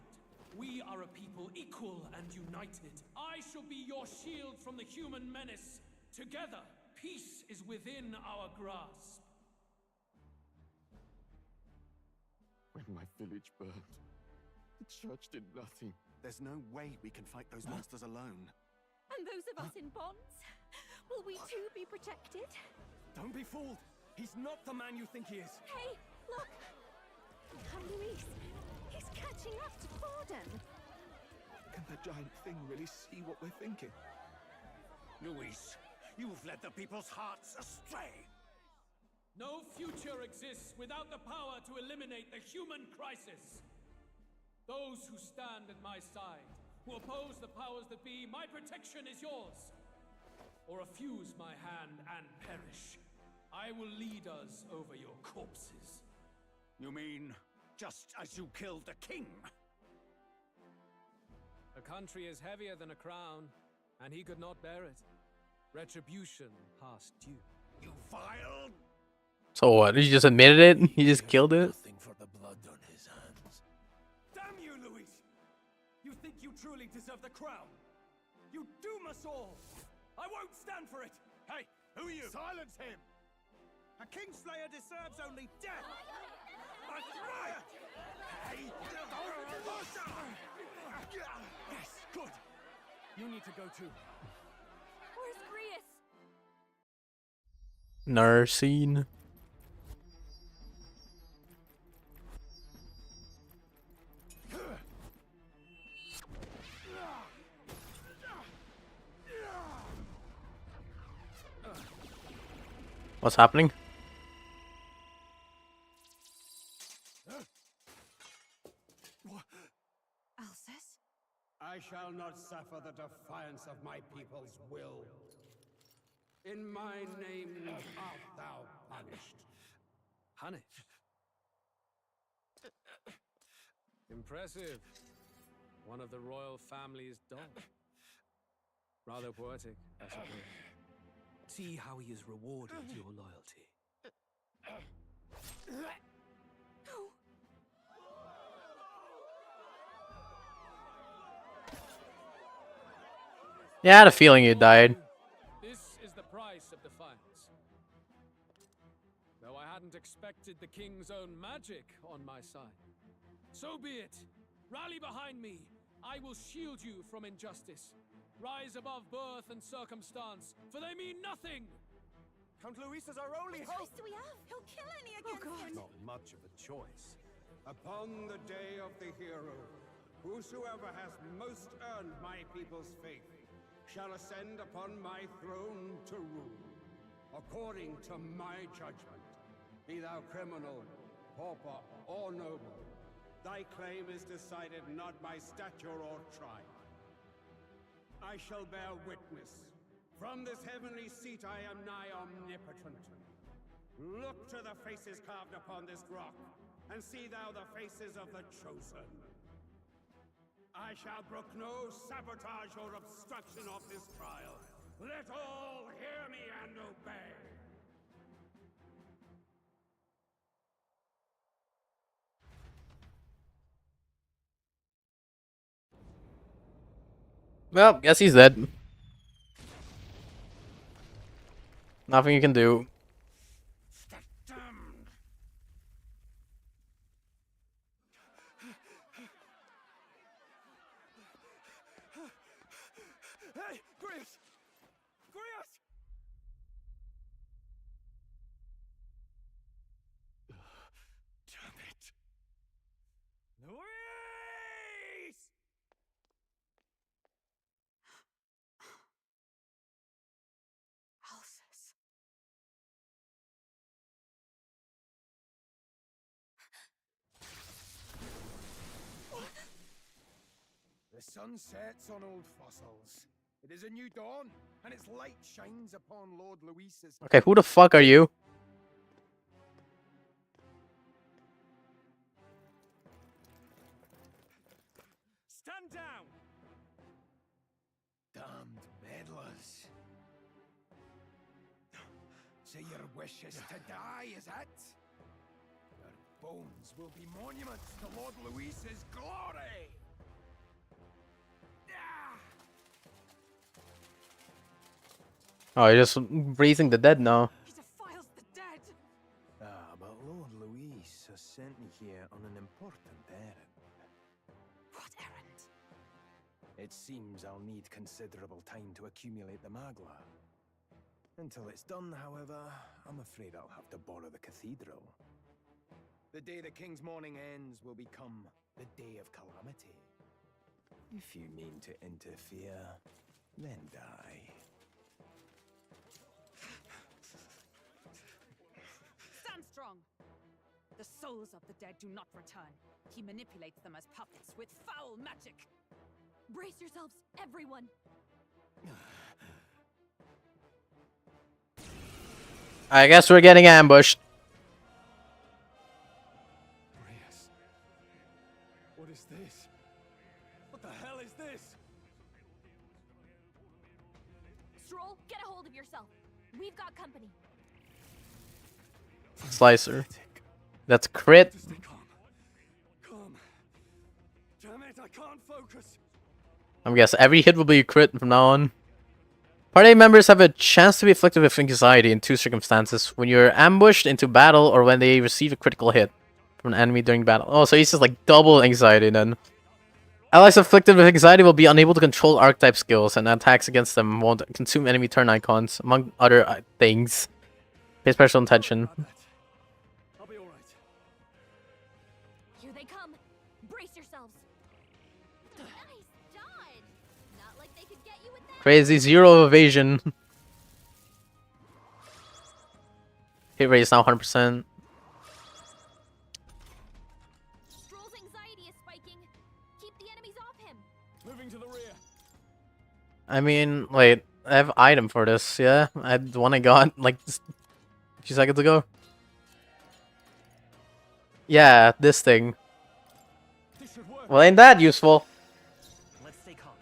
we are a people equal and united. I shall be your shield from the human menace. Together, peace is within our grasp. When my village burned, the church did nothing. There's no way we can fight those monsters alone. And those of us in bonds? Will we too be protected? Don't be fooled. He's not the man you think he is. Hey, look! Count Luis. He's catching up to Forden. Can that giant thing really see what we're thinking? Luis, you've led the people's hearts astray. No future exists without the power to eliminate the human crisis. Those who stand at my side, who oppose the powers that be, my protection is yours. Or refuse my hand and perish. I will lead us over your corpses. You mean, just as you killed the king? A country is heavier than a crown, and he could not bear it. Retribution past due. You vile... So what? He just admitted it? He just killed it? Nothing for the blood on his hands. Damn you, Luis! You think you truly deserve the crown? You doom us all! I won't stand for it! Hey, who are you? Silence him! A Kingslayer deserves only death! That's right! Hey, Yes, good! You need to go too. Where's Grius? Narcine. What's happening? Alcest? I shall not suffer the defiance of my people's will. In my name art thou punished. Punished? Impressive. One of the royal family's dog. Rather poetic, I suppose. See how he has rewarded your loyalty. Yeah, I had a feeling you died. This is the price of defiance. Though I hadn't expected the king's own magic on my side. So be it. Rally behind me. I will shield you from injustice. Rise above birth and circumstance, for they mean nothing. Count Luis is our only What hope! choice do we have? He'll kill any against him. Not much of a choice. Upon the day of the hero, whosoever has most earned my people's faith shall ascend upon my throne to rule, according to my judgment. Be thou criminal, pauper, or noble, thy claim is decided not by stature or tribe. I shall bear witness. From this heavenly seat I am nigh omnipotent. Look to the faces carved upon this rock, and see thou the faces of the chosen. I shall brook no sabotage or obstruction of this trial. Let all hear me and obey. Well, guess he's dead. Nothing you can do. Hey, Grius! Grius! Damn it. Luis! Alcest. The sun sets on old fossils. It is a new dawn, and its light shines upon Lord Luis's... Okay, who the fuck are you? Stand down! Damned meddlers. So your wish is to die, is it? Your bones will be monuments to Lord Luis's glory! Oh, you're just raising the dead now. He defiles the dead. Ah, but Lord Luis has sent me here on an important errand. What errand? It seems I'll need considerable time to accumulate the Magla. Until it's done, however, I'm afraid I'll have to borrow the cathedral. The day the king's mourning ends will become the day of calamity. If you mean to interfere, then die. Stand strong! The souls of the dead do not return. He manipulates them as puppets with foul magic. Brace yourselves, everyone! I guess we're getting ambushed. What is this? What the hell is this? Stroll, get a hold of yourself. We've got company. Slicer. That's crit. Calm. Damn it, I can't focus. I'm guessing every hit will be a crit from now on. Party members have a chance to be afflicted with anxiety in two circumstances: when you're ambushed into battle or when they receive a critical hit from an enemy during battle. Oh, so he's just like double anxiety then. Allies afflicted with anxiety will be unable to control archetype skills, and attacks against them won't consume enemy turn icons, among other things. Pay special attention. I'll be alright. Here they come. Brace yourselves. Nice dodge. Not like they could get you with that. Crazy, 0 evasion. Hit rate is now 100%. Stroll's anxiety is spiking. Keep the enemies off him. Moving to the rear. I mean, wait, I have item for this, yeah? I had the one I got like a few seconds ago. Yeah, this thing. This should work. Well, ain't that useful? Let's stay calm.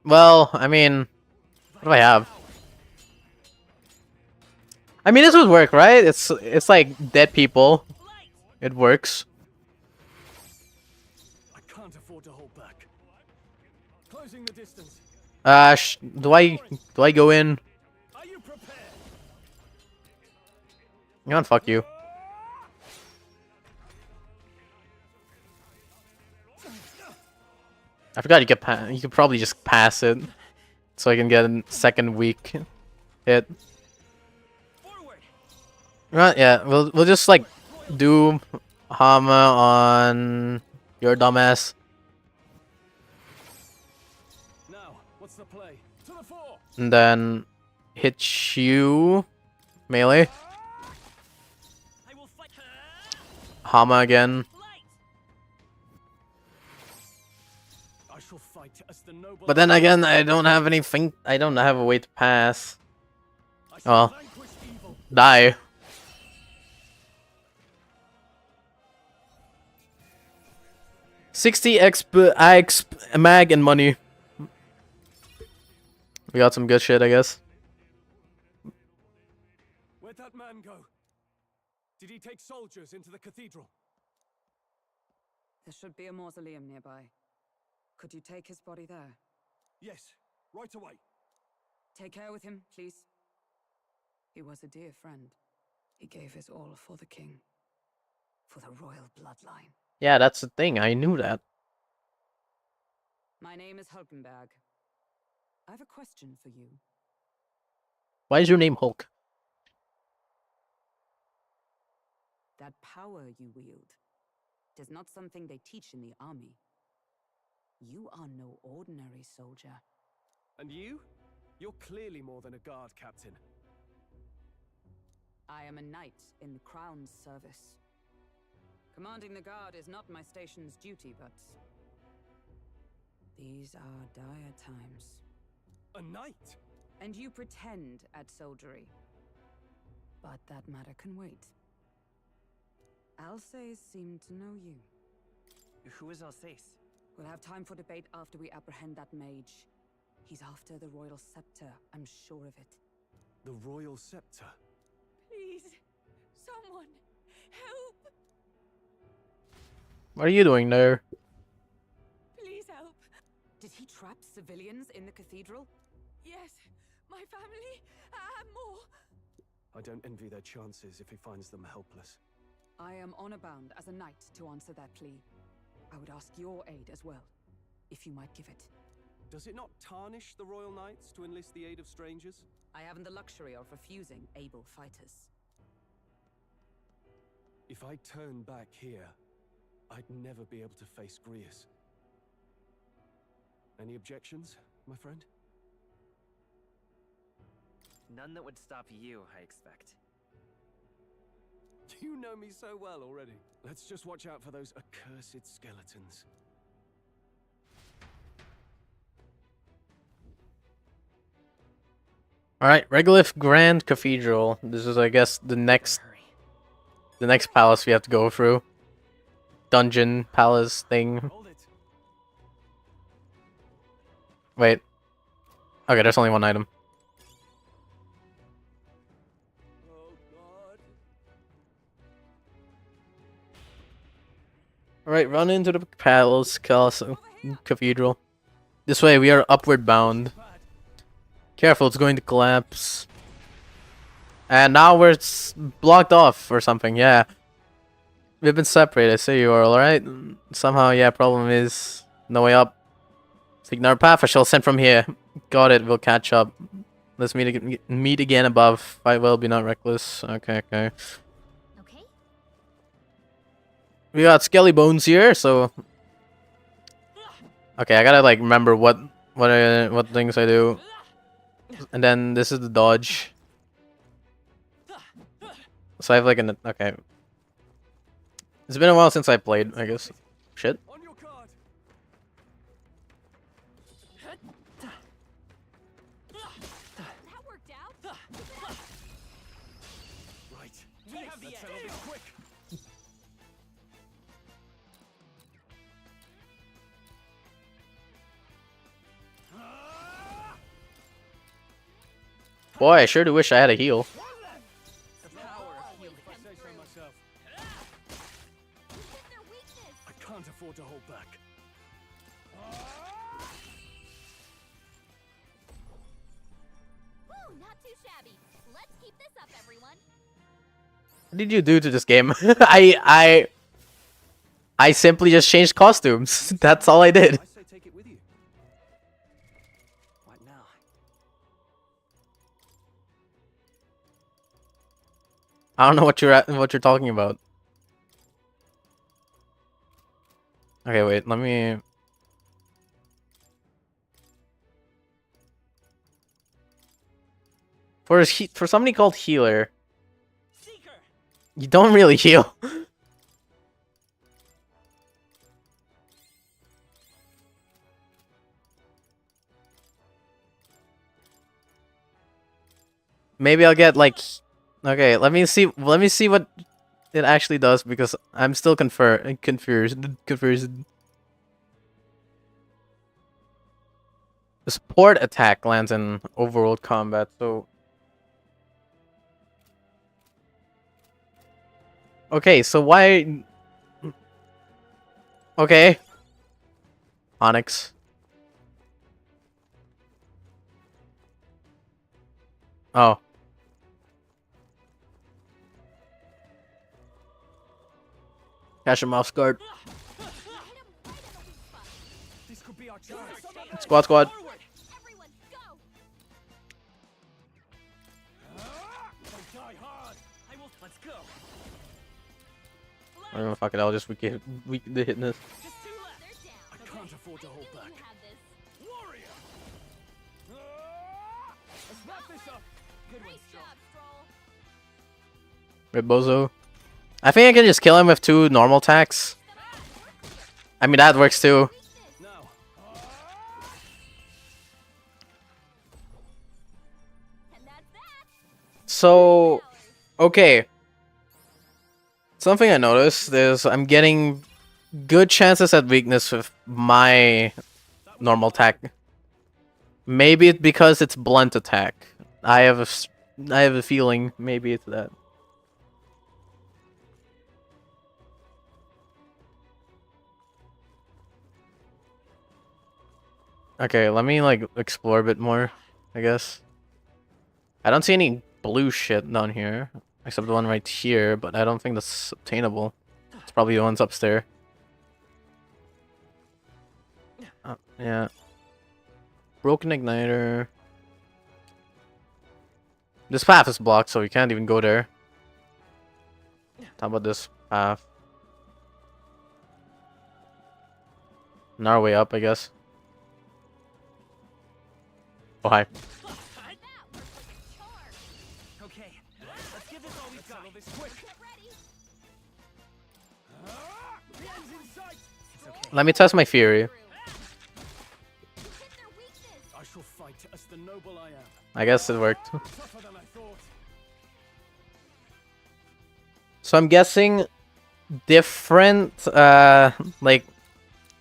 Well, I mean, what do I have? I mean, this would work, right? It's like dead people. It works. I can't afford to hold back. Closing the distance. Do I go in? Are you prepared? You know, fuck you. I forgot you could probably just pass it, so I can get a second weak hit. Right? Yeah, we'll just like do Hama on your dumbass. Now, what's the play? To the fore. And then hit you melee. Hama again. I shall fight as the noble. But then again, I don't have anything. I don't have a way to pass. Oh, die. $60 mag and money. We got some good shit, I guess. Where'd that man go? Did he take soldiers into the cathedral? There should be a mausoleum nearby. Could you take his body there? Yes, right away. Take care with him, please. He was a dear friend. He gave his all for the king. For the royal bloodline. Yeah, that's the thing. I knew that. My name is Hulkenberg. I have a question for you. Why is your name Hulk? That power you wield is not something they teach in the army. You are no ordinary soldier. And you? You're clearly more than a guard captain. I am a knight in the crown's service. Commanding the guard is not my station's duty, but these are dire times. A knight? And you pretend at soldiery. But that matter can wait. Alsace seemed to know you. Who is Alsace? We'll have time for debate after we apprehend that mage. He's after the royal scepter, I'm sure of it. The royal scepter? Please, someone, help! What are you doing there? Please help. Did he trap civilians in the cathedral? Yes, my family, and more. I don't envy their chances if he finds them helpless. I am honor bound as a knight to answer that plea. I would ask your aid as well, if you might give it. Does it not tarnish the Royal Knights to enlist the aid of strangers? I haven't the luxury of refusing able fighters. If I turn back here, I'd never be able to face Grius. Any objections, my friend? None that would stop you, I expect. You know me so well already. Let's just watch out for those accursed skeletons. Alright, Regolith Grand Cathedral. This is, I guess, the next palace we have to go through. Dungeon palace thing. Wait. Okay, there's only one item. Alright, run into the palace castle cathedral. This way, we are upward bound. Careful, it's going to collapse. And now we're blocked off or something, yeah. We've been separated, so you are alright. Somehow, yeah, problem is no way up. Take another path, I shall ascend from here. Got it, we'll catch up. Let's meet again above. Fight well, be not reckless. Okay. We got skelly bones here, so... Okay, I gotta, like, remember what things I do. And then this is the dodge. So I have, like, an... Okay. It's been a while since I played, I guess. Shit. Boy, I sure do wish I had a heal. I can't afford to hold back. Ooh, not too shabby. Let's keep this up, everyone. What did you do to this game? I simply just changed costumes. That's all I did. I say take it with you. What now? I don't know what you're talking about. Okay, wait, let me... For somebody called Healer, you don't really heal. Maybe I'll get like... Okay, let me see what it actually does, because I'm still confused. The support attack lands in overworld combat, so... Okay, so why... Okay. Onyx. Oh. Catch him off guard. This could be our chance. Squad. Let's go. I don't know, fuck it, I'll just weaken the hitness. I can't afford to hold back. Warrior! Let's wrap this up. Good one, Rip Bozo. I think I can just kill him with 2 normal attacks. I mean, that works too. So, okay. Something I noticed is I'm getting good chances at weakness with my normal attack. Maybe it's because it's blunt attack. I have a feeling maybe it's that. Okay, let me like explore a bit more, I guess. I don't see any blue shit down here, except the one right here, but I don't think that's obtainable. It's probably the ones upstairs. Yeah. Broken igniter. This path is blocked, so we can't even go there. How about this path? On our way up, I guess. Oh, hi. Okay, let's give this all we've got. This quick. Let me test my fury. I shall fight as the noble I am. I guess it worked. Tougher than I thought. So I'm guessing different, like,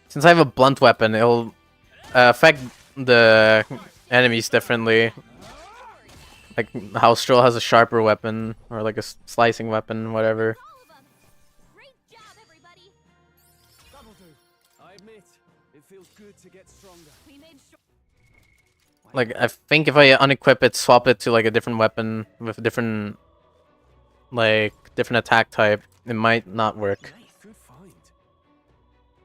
since I have a blunt weapon, it'll affect the enemies differently. Like how Stroll has a sharper weapon, or like a slicing weapon, whatever. That'll do. I admit, it feels good to get stronger. We made sure. Like, I think if I unequip it, swap it to like a different weapon with a different, like, different attack type, it might not work. Good find.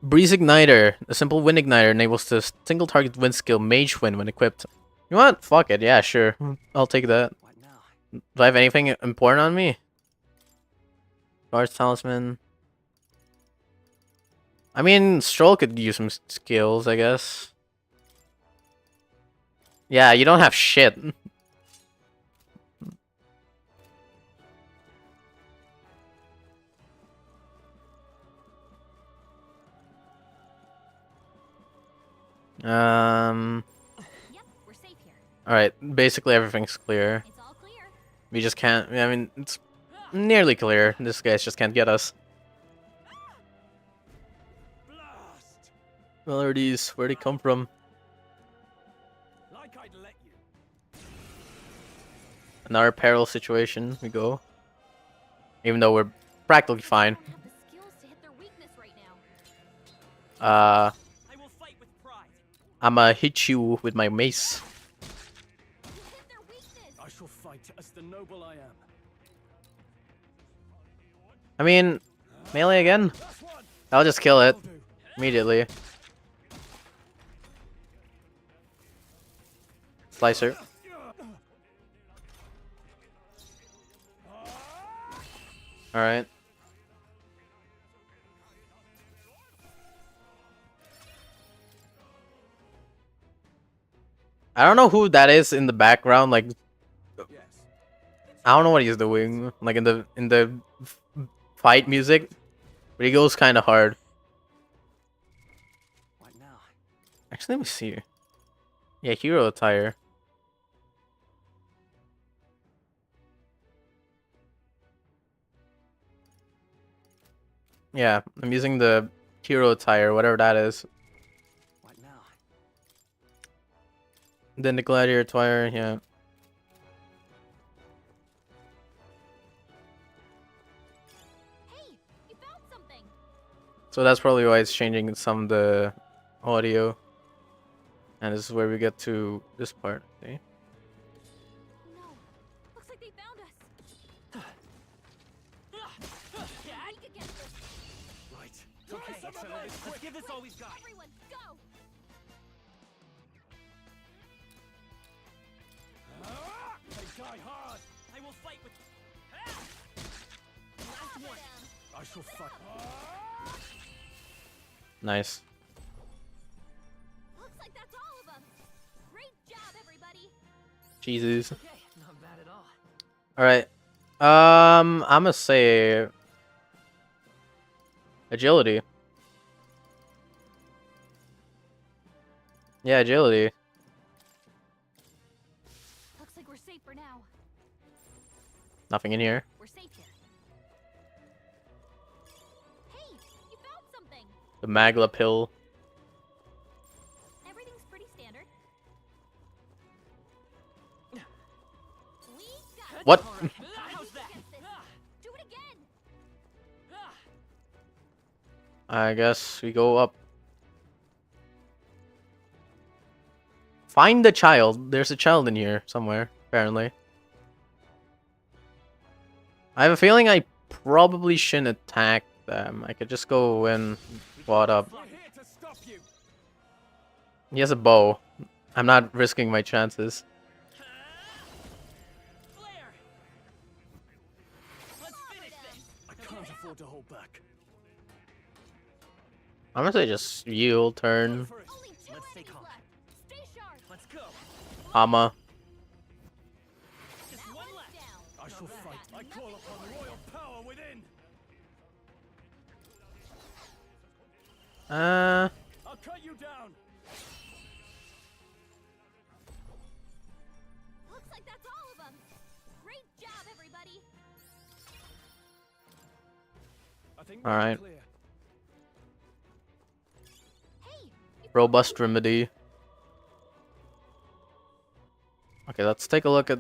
Breeze Igniter. A simple wind igniter enables the single target wind skill Mage Wind when equipped. You want? Fuck it. Yeah, sure. I'll take that. Do I have anything important on me? Guard's Talisman. I mean, Stroll could use some skills, I guess. Yeah, you don't have shit. Alright, basically everything's clear. We just can't, I mean, it's nearly clear. This guy just can't get us. Melodies, where'd he come from? Like I'd let you. Another peril situation, we go. Even though we're practically fine. I'ma hit you with my mace. I shall fight as the noble I am. I mean, melee again? I'll just kill it immediately. Slicer. Alright. I don't know who that is in the background, like I don't know what he's doing, like in the fight music, but he goes kind of hard. What now? Actually, let me see. Yeah, hero attire. Yeah, I'm using the hero attire, whatever that is. What now? Then the gladiator attire, yeah. So that's probably why it's changing some of the audio. And this is where we get to this part. See? Looks like they found us. Right. Okay, let's give this all we've got. Everyone, go! They die hard. I will fight with. Last one. I shall fight. Nice. Looks like that's all of them. Great job, everybody. Jesus. Okay, not bad at all. Alright. I'm gonna say agility. Yeah, agility. Looks like we're safe for now. Nothing in here. We're safe here. Hey, you found something. The Magla pill. Everything's pretty standard. We got What? How's that? Do it again. I guess we go up. Find the child. There's a child in here somewhere, apparently. I have a feeling I probably shouldn't attack them. I could just go and wad up. He has a bow. I'm not risking my chances. I can't afford to hold back. I'm gonna say just yield turn. Let's stay calm. Let's go. Hama. Just one left. I shall fight. I call upon royal power within. I'll cut you down. Looks like that's all of them. Great job, everybody. I think All right. clear. Robust remedy. Okay, let's take a look at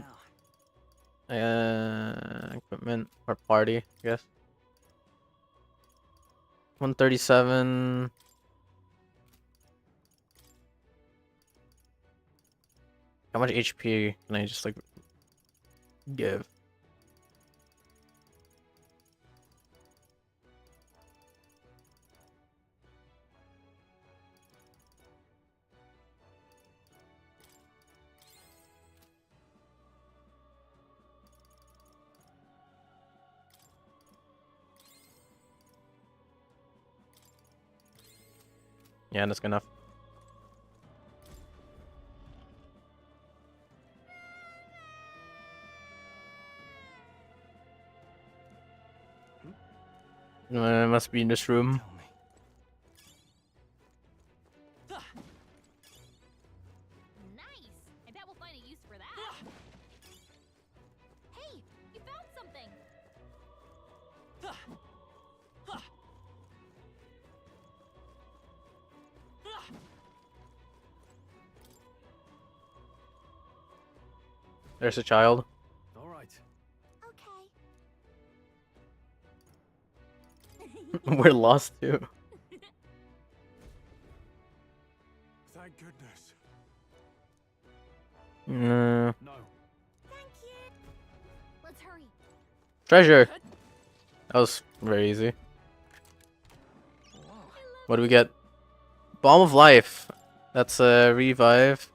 equipment or party, I guess. 137. How much HP can I just like give? Yeah, that's good enough. It must be in this room. Nice. I bet we'll find a use for that. Hey, you found something. There's a child. All right. Okay. We're lost too. Thank goodness. No. No. Thank you. Let's hurry. Treasure. That was very easy. What do we get? Balm of Life. That's a revive.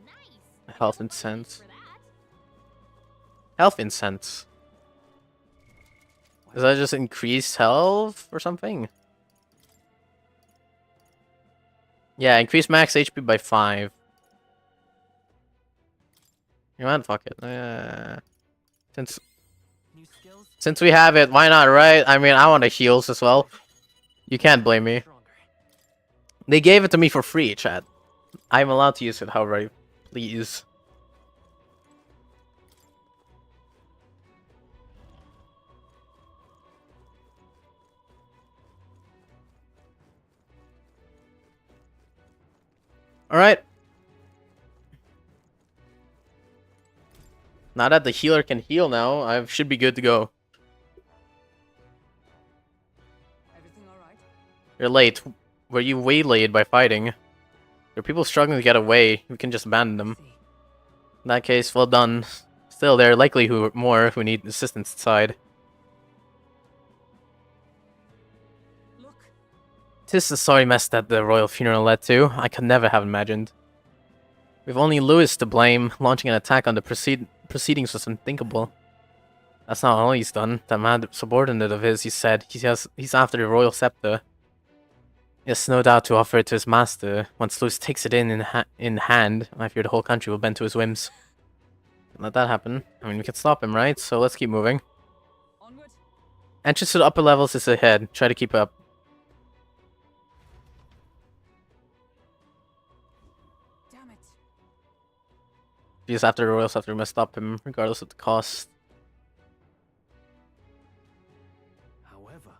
Nice. Health incense. Health incense. Does that just increase health or something? Yeah, increase max HP by 5. You know what? Fuck it. Since we have it, why not, right? I mean, I want to heals as well. You can't blame me. They gave it to me for free, chat. I'm allowed to use it however I please. Alright. Now that the healer can heal now, I should be good to go. Everything all right? You're late. Were you waylaid by fighting? There are people struggling to get away. We can just abandon them. In that case, well done. Still, there are likely more who need assistance inside. Look. 'Tis the sorry mess that the royal funeral led to. I could never have imagined. With only Louis to blame, launching an attack on the proceedings was unthinkable. That's not all he's done. That mad subordinate of his, he said, he's after the royal scepter. He has no doubt to offer it to his master. Once Louis takes it in hand, I fear the whole country will bend to his whims. Let that happen. I mean, we can stop him, right? So let's keep moving. Onward. Entrance to the upper levels is ahead. Try to keep up. Damn it. Because after the royal scepter, we must stop him, regardless of the cost. However,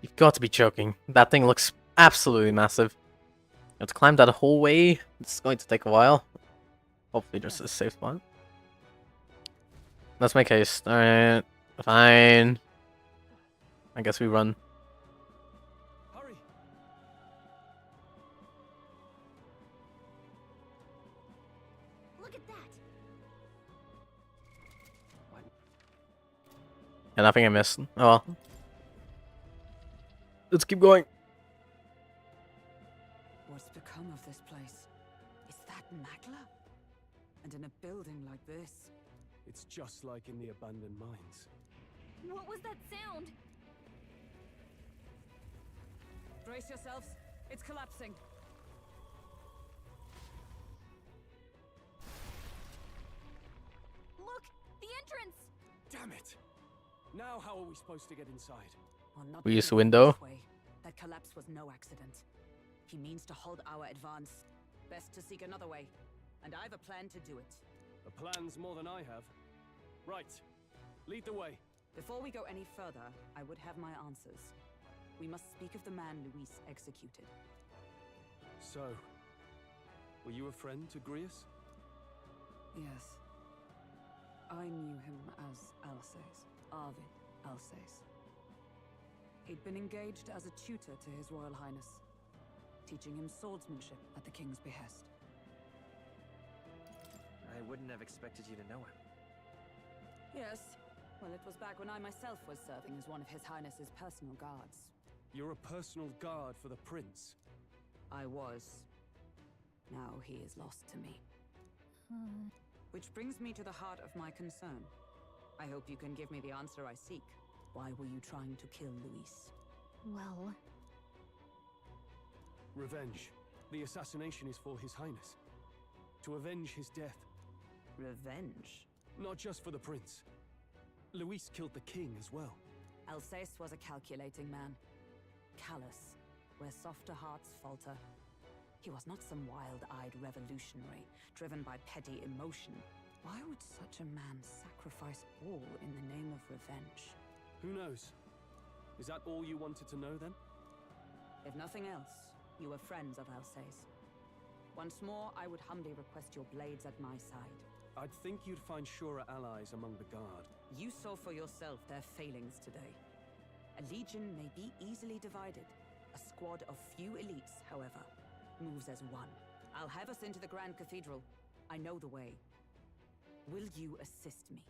You've got to be joking. That thing looks absolutely massive. You have to climb that whole way. It's going to take a while. Hopefully there's a safe spot. That's my case. Alright. Fine. I guess we run. Hurry. Look at that. Yeah, nothing I missed. Oh well. Let's keep going. What's become of this place? Makla? And in a building like this? It's just like in the abandoned mines. What was that sound? Brace yourselves. It's collapsing. Look! The entrance! Damn it! Now how are we supposed to get inside? Well, not We use the this window. way. That collapse was no accident. He means to hold our advance. Best to seek another way. And I've a plan to do it. A plan's more than I have. Right. Lead the way. Before we go any further, I would have my answers. We must speak of the man Luis executed. So, were you a friend to Grius? Yes. I knew him as Alsace. Arvid Alsace. He'd been engaged as a tutor to His Royal Highness, teaching him swordsmanship at the king's behest. I wouldn't have expected you to know him. Yes. Well, it was back when I myself was serving as one of His Highness's personal guards. You're a personal guard for the prince. I was. Now he is lost to me. Which brings me to the heart of my concern. I hope you can give me the answer I seek. Why were you trying to kill Luis? Well... Revenge. The assassination is for His Highness. To avenge his death. Revenge? Not just for the prince. Luis killed the king as well. Alsace was a calculating man. Callous, where softer hearts falter. He was not some wild-eyed revolutionary, driven by petty emotion. Why would such a man sacrifice all in the name of revenge? Who knows? Is that all you wanted to know then? If nothing else, you were friends of Alsace. Once more, I would humbly request your blades at my side. I'd think you'd find surer allies among the guard. You saw for yourself their failings today. A legion may be easily divided. A squad of few elites, however, moves as one. I'll have us into the Grand Cathedral. I know the way. Will you assist me?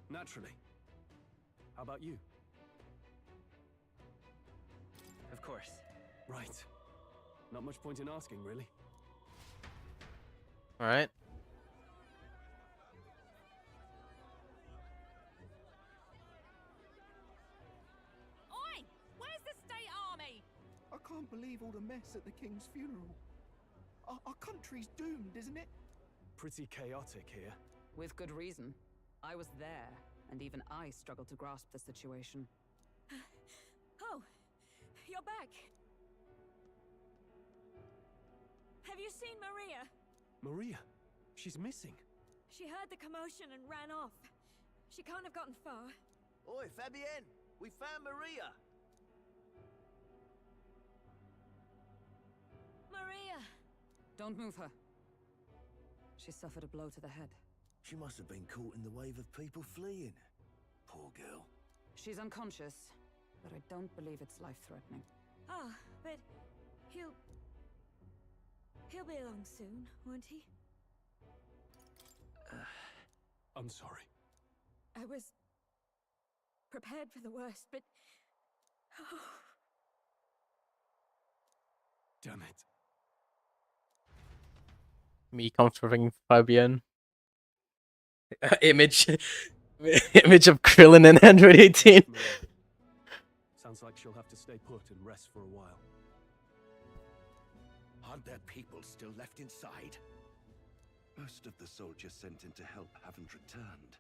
Naturally. How about you? Of course. Right. Not much point in asking, really. Alright. Oi! Where's the state army? I can't believe all the mess at the king's funeral. Our country's doomed, isn't it? Pretty chaotic here. With good reason. I was there, and even I struggled to grasp the situation. Oh, you're back. Have you seen Maria? Maria? She's missing. She heard the commotion and ran off. She can't have gotten far. Oi, Fabienne! We found Maria! Maria! Don't move her. She suffered a blow to the head. She must have been caught in the wave of people fleeing. Poor girl. She's unconscious, but I don't believe it's life-threatening. Ah, but he'll be along soon, won't he? I'm sorry. I was prepared for the worst, but... Oh. Damn it. Me comforting Fabienne. Image of Krillin and Android 18. Sounds like she'll have to stay put and rest for a while. Aren't there people still left inside? Most of the soldiers sent in to help haven't returned.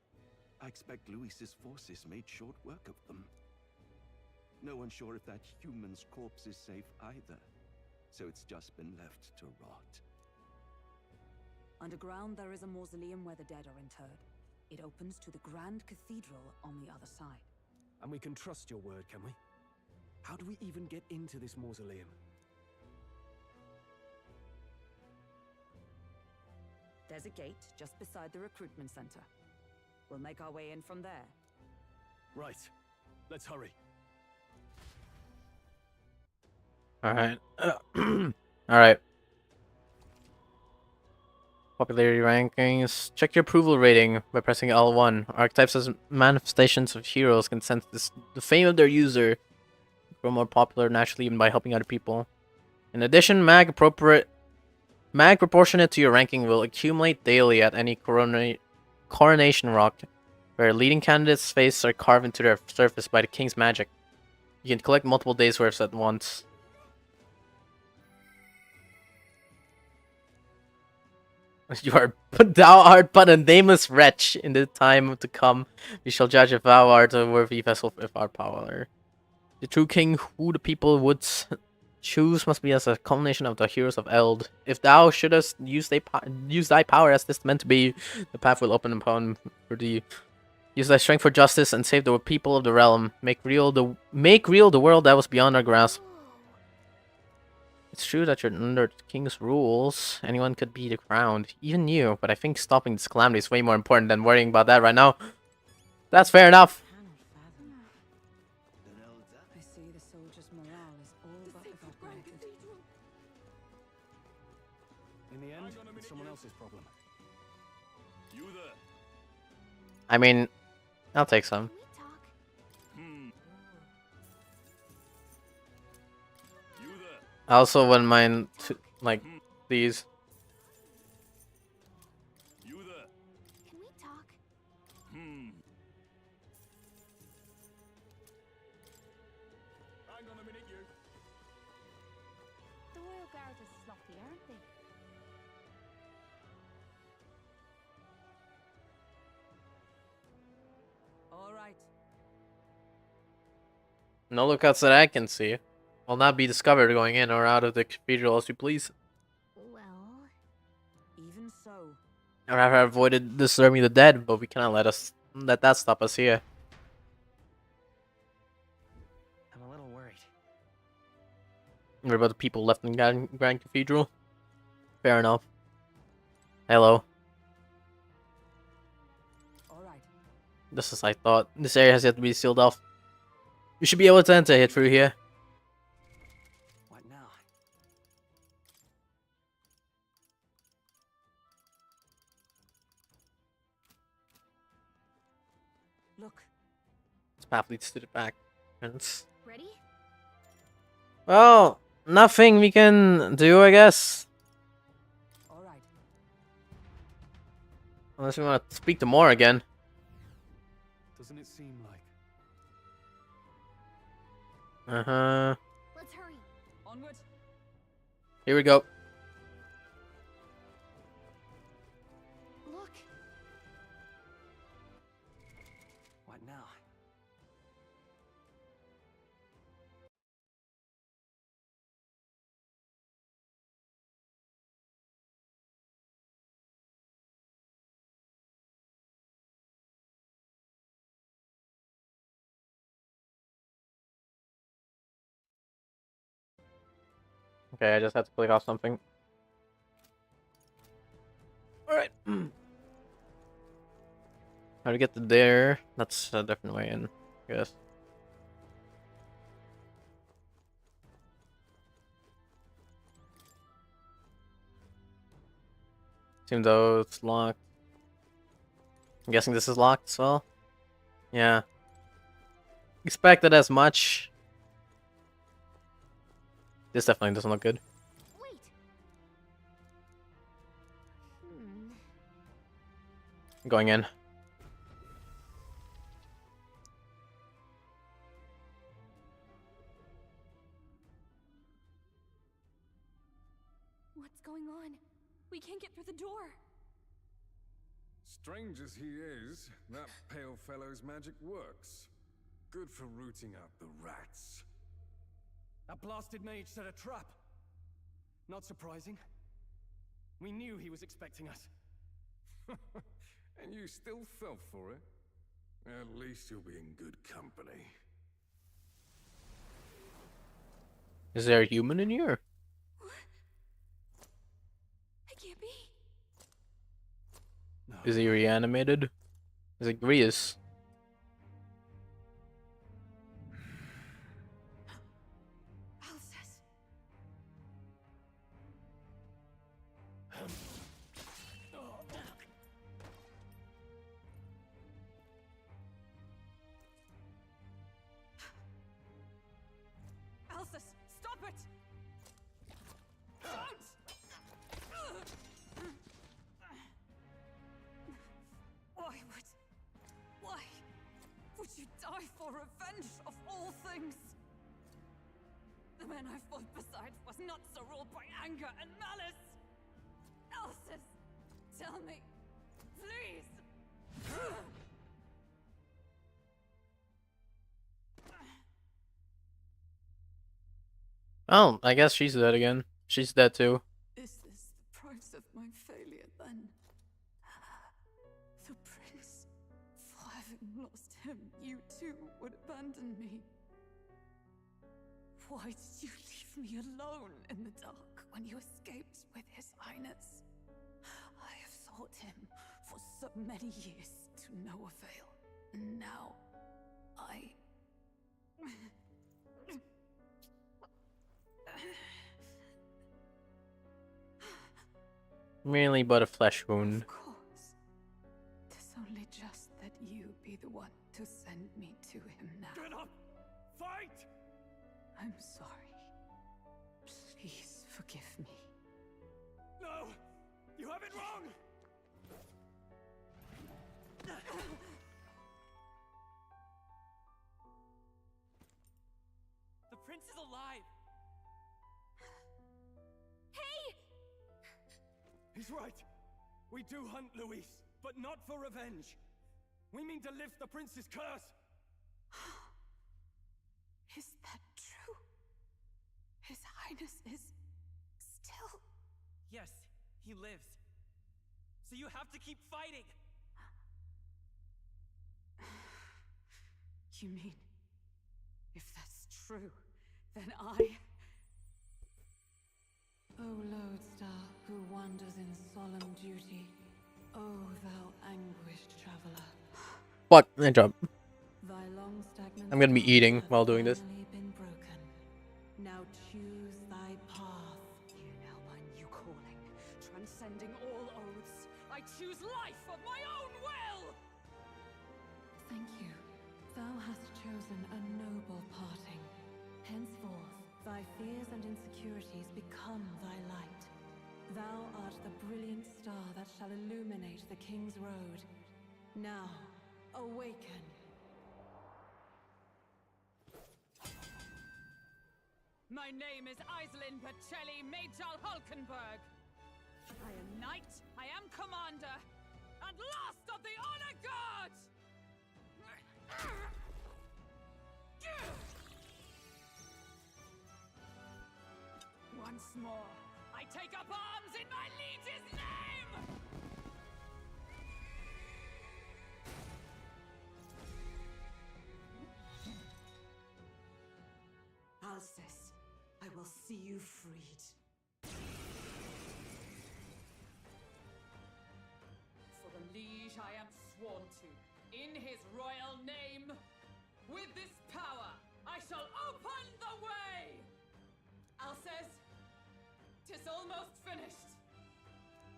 I expect Luis's forces made short work of them. No one's sure if that human's corpse is safe either, so it's just been left to rot. Underground, there is a mausoleum where the dead are interred. It opens to the Grand Cathedral on the other side. And we can trust your word, can we? How do we even get into this mausoleum? There's a gate just beside the recruitment center. We'll make our way in from there. Right. Let's hurry. Alright. Alright. Popularity rankings. Check your approval rating by pressing L1. Archetypes as manifestations of heroes can sense the fame of their user, grow more popular naturally even by helping other people. In addition, Mag proportionate to your ranking will accumulate daily at any coronation rock, where leading candidates' faces are carved into their surface by the king's magic. You can collect multiple days' worth at once. Thou art but a nameless wretch. In the time to come, we shall judge if thou art a worthy vessel of our power. The true king who the people would choose must be as a culmination of the heroes of Eld. If thou shouldst use thy power as this meant to be, the path will open upon for thee. Use thy strength for justice and save the people of the realm. Make real the world that was beyond our grasp. It's true that you're under the king's rules. Anyone could be the crowned, even you. But I think stopping this calamity is way more important than worrying about that right now. That's fair enough. I see the soldiers' morale is all but evaporated. In the end, it's someone else's problem. You there? I mean, I'll take some. I also wouldn't mind, like, these. You there? Can we talk? Hang on a minute, you. The Royal Guard is sloppy, aren't they? All right. No lookouts that I can see. Will not be discovered going in or out of the cathedral as you please. Well, even so. I'd rather avoided disturbing the dead, but we cannot let that stop us here. I'm a little worried. What about the people left in Grand Cathedral? Fair enough. Hello. All right. Just as I thought. This area has yet to be sealed off. You should be able to enter it through here. What now? Look. This path leads to the back. Entrance. ready? Well, nothing we can do, I guess. All right. Unless we want to speak to more again. Doesn't it seem like? Uh-huh. Let's hurry. Onward. Here we go. Look. What now? Okay, I just had to click off something. Alright. How to get to there? That's a different way in, I guess. Seems though it's locked. I'm guessing this is locked as well. Yeah. Expected as much. This definitely doesn't look good. Wait. Going in. What's going on? We can't get through the door. Strange as he is, that pale fellow's magic works. Good for rooting out the rats. That blasted mage set a trap. Not surprising. We knew he was expecting us. And you still fell for it? At least you'll be in good company. Is there a human in here? It can't be. No. Is he reanimated? Is it Grius? Alcest. Alcest, stop it! Don't! you die for revenge of all things? The men I fought beside was not so ruled by anger and malice. Elsis, tell me, please. Oh, I guess she's dead again. She's dead too. Is this the price of my failure then? The prince, for having lost him, you too would abandon me. Why did you leave me alone in the dark when you escaped with His Highness? I have sought him for so many years to no avail, and now I... Merely but a flesh wound. Of course. 'Tis only just that you be the one to send me to him now. Get up! Fight! I'm sorry. Please forgive me. No! You have it wrong! The prince is alive! Hey! He's right. We do hunt Luis, but not for revenge. We mean to lift the prince's curse. Is that true? His Highness is still... Yes, he lives. So you have to keep fighting! You mean, if that's true, then I... O lodestar who wanders in solemn duty, O thou anguished traveler. What? Good job. Thy long stagnant I'm gonna be eating path while has doing this. finally been broken. Now choose thy path. Hear now my new calling, transcending all oaths. I choose life of my own will! Thank you. Thou hast chosen a noble parting. Henceforth, thy fears and insecurities become thy light. Thou art the brilliant star that shall illuminate the King's Road. Now, awaken. My name is Iselin Pacelli Majal Hulkenberg. I am knight, I am commander, and last of the Honor Guard! Once more, I take up arms in my liege's name! Alcest, I will see you freed. For the liege I am sworn to, in his royal name, with this power, I shall open the way! Alcest, 'tis almost finished.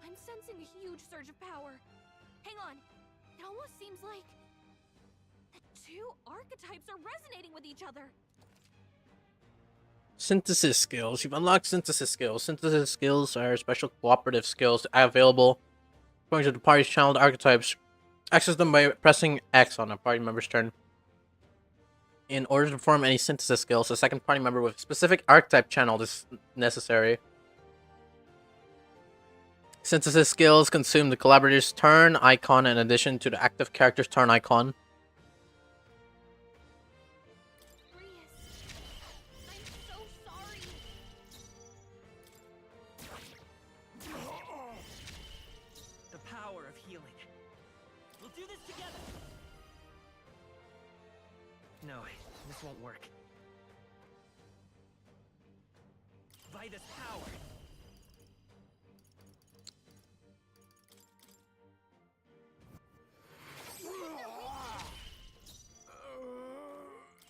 I'm sensing a huge surge of power. Hang on. It almost seems like the two archetypes are resonating with each other. Synthesis skills. You've unlocked synthesis skills. Synthesis skills are special cooperative skills available according to the party's channeled archetypes. Access them by pressing X on a party member's turn. In order to perform any synthesis skills, a second party member with a specific archetype channel is necessary. Synthesis skills consume the collaborator's turn icon in addition to the active character's turn icon. The power of healing. We'll do this together! No, this won't work. By this power!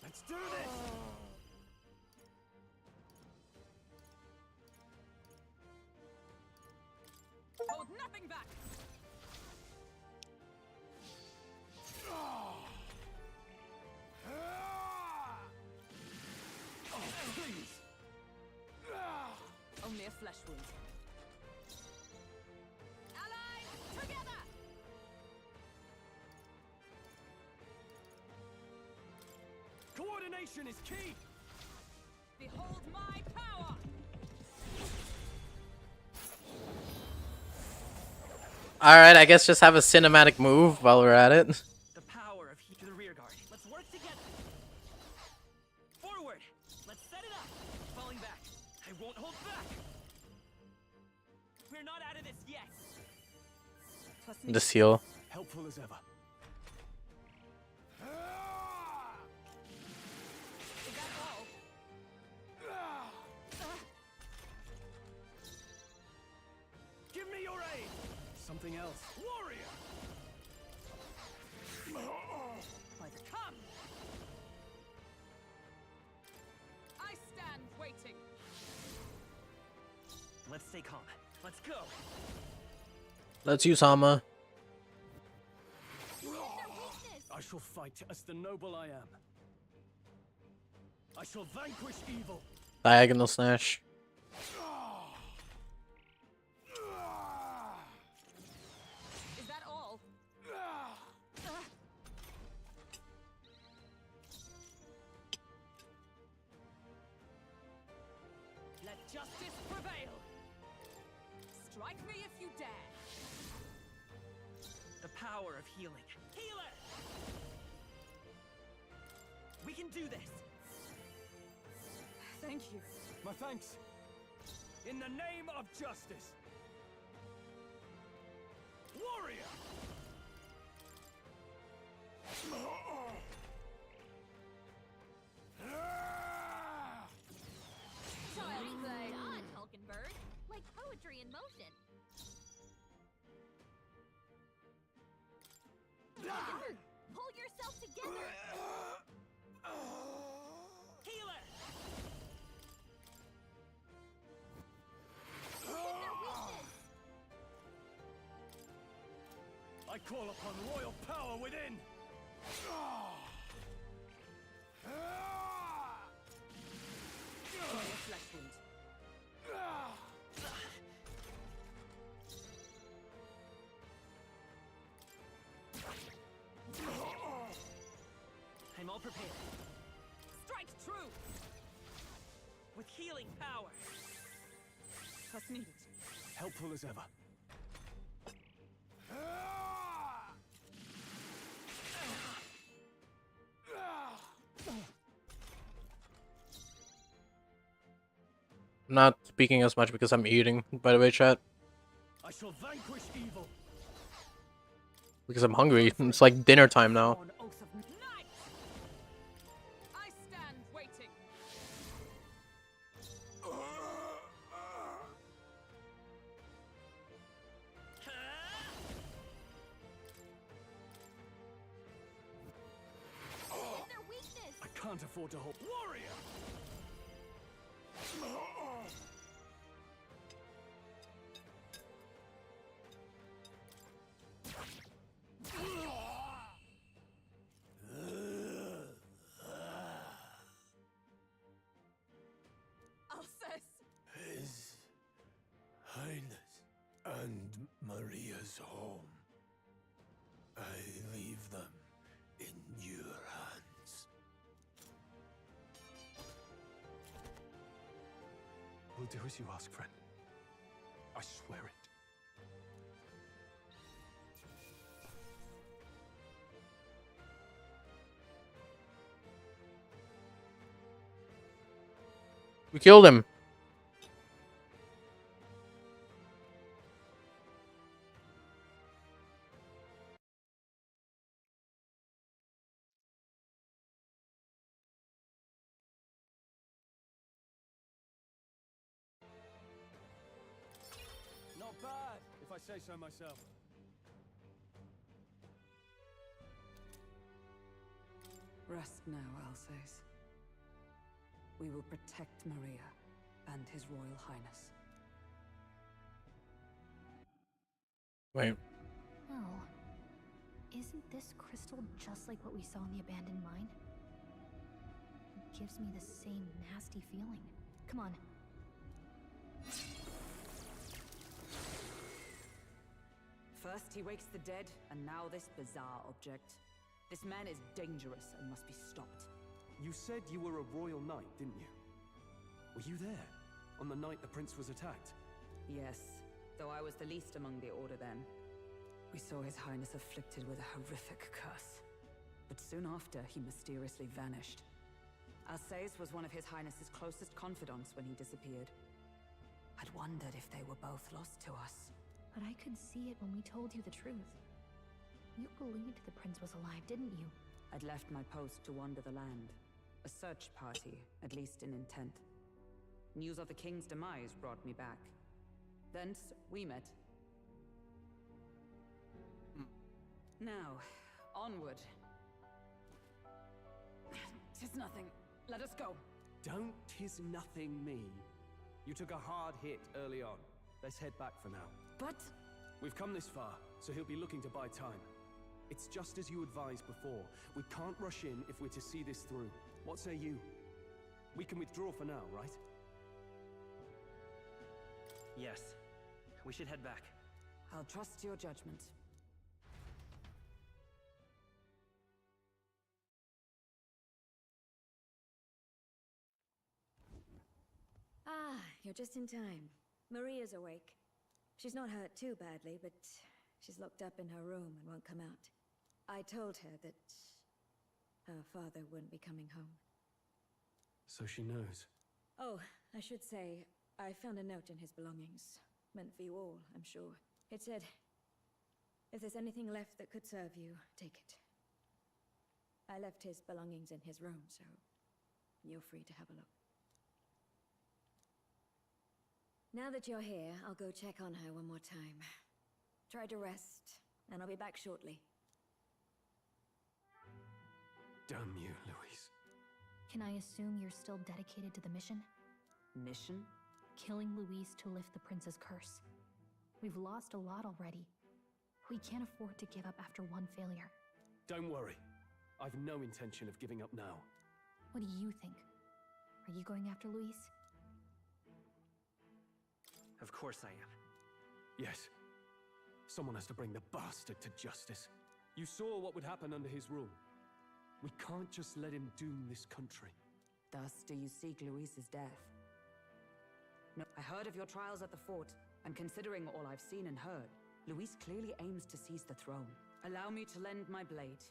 Let's do this! Hold nothing back! Please! Only a flesh wound. Allies, together! Coordination is key. Behold my power! Alright, I guess just have a cinematic move while we're at it. The power of heat to the rear guard. Let's work together. Forward. Let's set it up. Falling back. I won't hold back. We're not out of this yet. The seal. Helpful as ever. Is that all? Give me your aid. Something else. Warrior. Come! I stand waiting. Let's stay calm. Let's go. Let's use Hama. I shall fight as the noble I am. I shall vanquish evil. Diagonal Snash. Is that all? Let justice prevail. Strike me if you dare. The power of healing. Healer! We can do this. Thank you. My thanks. In the name of justice. Warrior! Nicely done, Hulkenberg. Like poetry in motion. Hulkenberg, pull yourself together. Healer! Hit their weakness. I call upon royal power within. Flesh wound. I'm all prepared. Strike true. With healing power. Plus needed. Helpful as ever. I'm not speaking as much because I'm eating, by the way, chat. I shall vanquish evil. Because I'm hungry. It's like dinner time now. On oath of night. I stand waiting. Hit their weakness. I can't afford to hold. Warrior! Alcest. His Highness and Maria's home. I leave them in your hands. We'll do as you ask, friend. I swear it. We killed him. Not bad, if I say so myself. Rest now, Alcest. We will protect Maria and His Royal Highness. Wait. Well, isn't this crystal just like what we saw in the abandoned mine? It gives me the same nasty feeling. Come on. First he wakes the dead, and now this bizarre object. This man is dangerous and must be stopped. You said you were a royal knight, didn't you? Were you there on the night the prince was attacked? Yes, though I was the least among the Order then. We saw His Highness afflicted with a horrific curse. But soon after, he mysteriously vanished. Alsace was one of His Highness's closest confidants when he disappeared. I'd wondered if they were both lost to us. But I could see it when we told you the truth. You believed the prince was alive, didn't you? I'd left my post to wander the land. A search party, at least in intent. News of the king's demise brought me back. Thence, we met. Now, onward. 'Tis nothing. Let us go. Don't 'tis nothing me. You took a hard hit early on. Let's head back for now. But... We've come this far, so he'll be looking to buy time. It's just as you advised before. We can't rush in if we're to see this through. What say you? We can withdraw for now, right? Yes. We should head back. I'll trust your judgment. Ah, you're just in time. Maria's awake. She's not hurt too badly, but she's locked up in her room and won't come out. I told her that her father wouldn't be coming home. So she knows. Oh, I should say, I found a note in his belongings. Meant for you all, I'm sure. It said, if there's anything left that could serve you, take it. I left his belongings in his room, so you're free to have a look. Now that you're here, I'll go check on her one more time. Try to rest, and I'll be back shortly. Damn you, Louise. Can I assume you're still dedicated to the mission? Mission? Killing Louise to lift the prince's curse. We've lost a lot already. We can't afford to give up after one failure. Don't worry. I've no intention of giving up now. What do you think? Are you going after Louise? Of course I am. Yes. Someone has to bring the bastard to justice. You saw what would happen under his rule. We can't just let him doom this country. Thus do you seek Louise's death? No, I heard of your trials at the fort, and considering all I've seen and heard, Louise clearly aims to seize the throne. Allow me to lend my blade.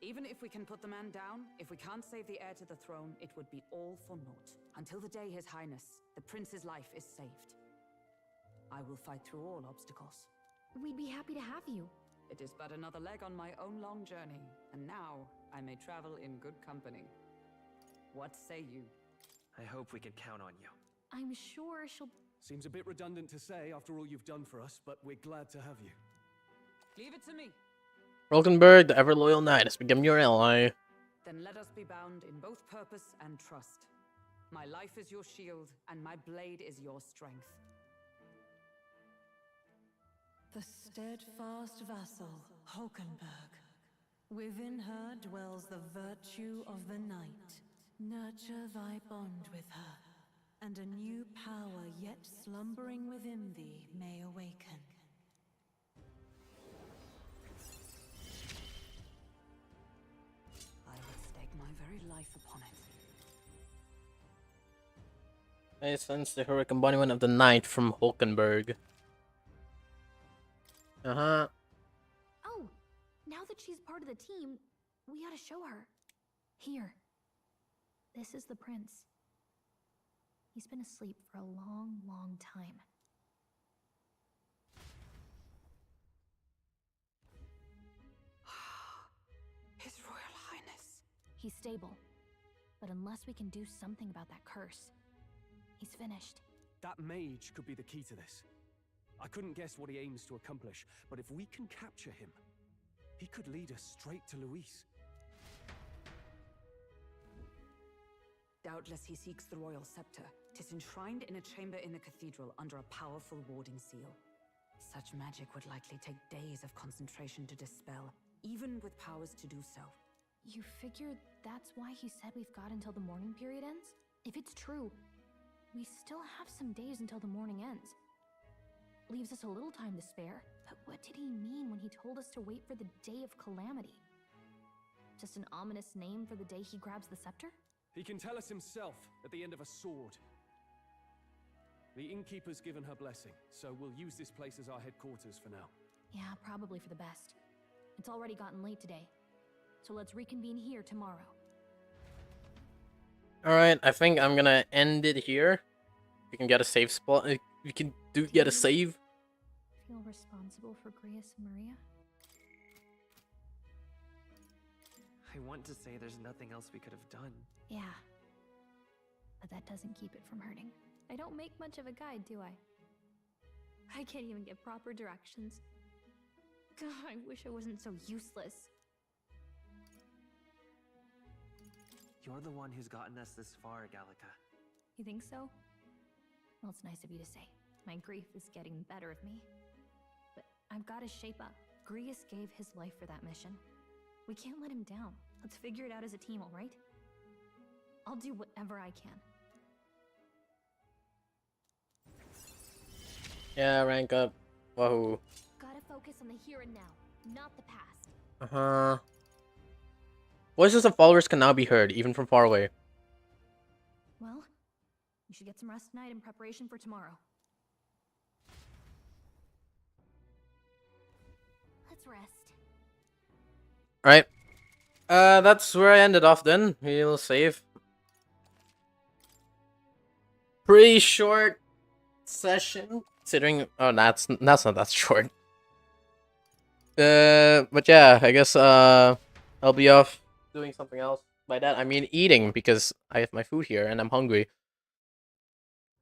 Even if we can put the man down, if we can't save the heir to the throne, it would be all for naught. Until the day His Highness, the prince's life, is saved. I will fight through all obstacles. We'd be happy to have you. It is but another leg on my own long journey, and now I may travel in good company. What say you? I hope we can count on you. I'm sure she'll... Seems a bit redundant to say after all you've done for us, but we're glad to have you. Leave it to me. Hulkenberg, the ever-loyal knight, has become your ally. Then let us be bound in both purpose and trust. My life is your shield, and my blade is your strength. The steadfast vassal, Hulkenberg. Within her dwells the virtue of the knight. Nurture thy bond with her, and a new power yet slumbering within thee may awaken. I would stake my very life upon it. I sense the heroic embodiment of the knight from Hulkenberg. Uh-huh. Oh, now that she's part of the team, we gotta show her. Here. This is the prince. He's been asleep for a long, long time. His Royal Highness. He's stable. But unless we can do something about that curse, he's finished. That mage could be the key to this. I couldn't guess what he aims to accomplish, but if we can capture him, he could lead us straight to Louise. Doubtless he seeks the royal scepter. 'Tis enshrined in a chamber in the cathedral under a powerful warding seal. Such magic would likely take days of concentration to dispel, even with powers to do so. You figure that's why he said we've got until the mourning period ends? If it's true, we still have some days until the mourning ends. Leaves us a little time to spare. But what did he mean when he told us to wait for the day of calamity? Just an ominous name for the day he grabs the scepter? He can tell us himself at the end of a sword. The innkeeper's given her blessing, so we'll use this place as our headquarters for now. Yeah, probably for the best. It's already gotten late today, so let's reconvene here tomorrow. Alright, I think I'm gonna end it here. We can get a save spot. We can get a save. Feel responsible for Grius and Maria? I want to say there's nothing else we could have done. Yeah. But that doesn't keep it from hurting. I don't make much of a guide, do I? I can't even get proper directions. God, I wish I wasn't so useless. You're the one who's gotten us this far, Gallica. You think so? Well, it's nice of you to say. My grief is getting the better of me. But I've got to shape up. Grius gave his life for that mission. We can't let him down. Let's figure it out as a team, all right? I'll do whatever I can. Yeah, rank up. Wahoo. Gotta focus on the here and now, not the past. Uh-huh. Voices of followers can now be heard, even from far away. Well, you should get some rest tonight in preparation for tomorrow. Let's rest. Alright. That's where I ended off then. We'll save. Pretty short session, considering... Oh, that's not that short. But yeah, I guess, I'll be off doing something else. By that, I mean eating, because I have my food here, and I'm hungry.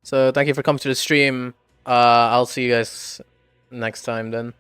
So, thank you for coming to the stream. I'll see you guys next time then.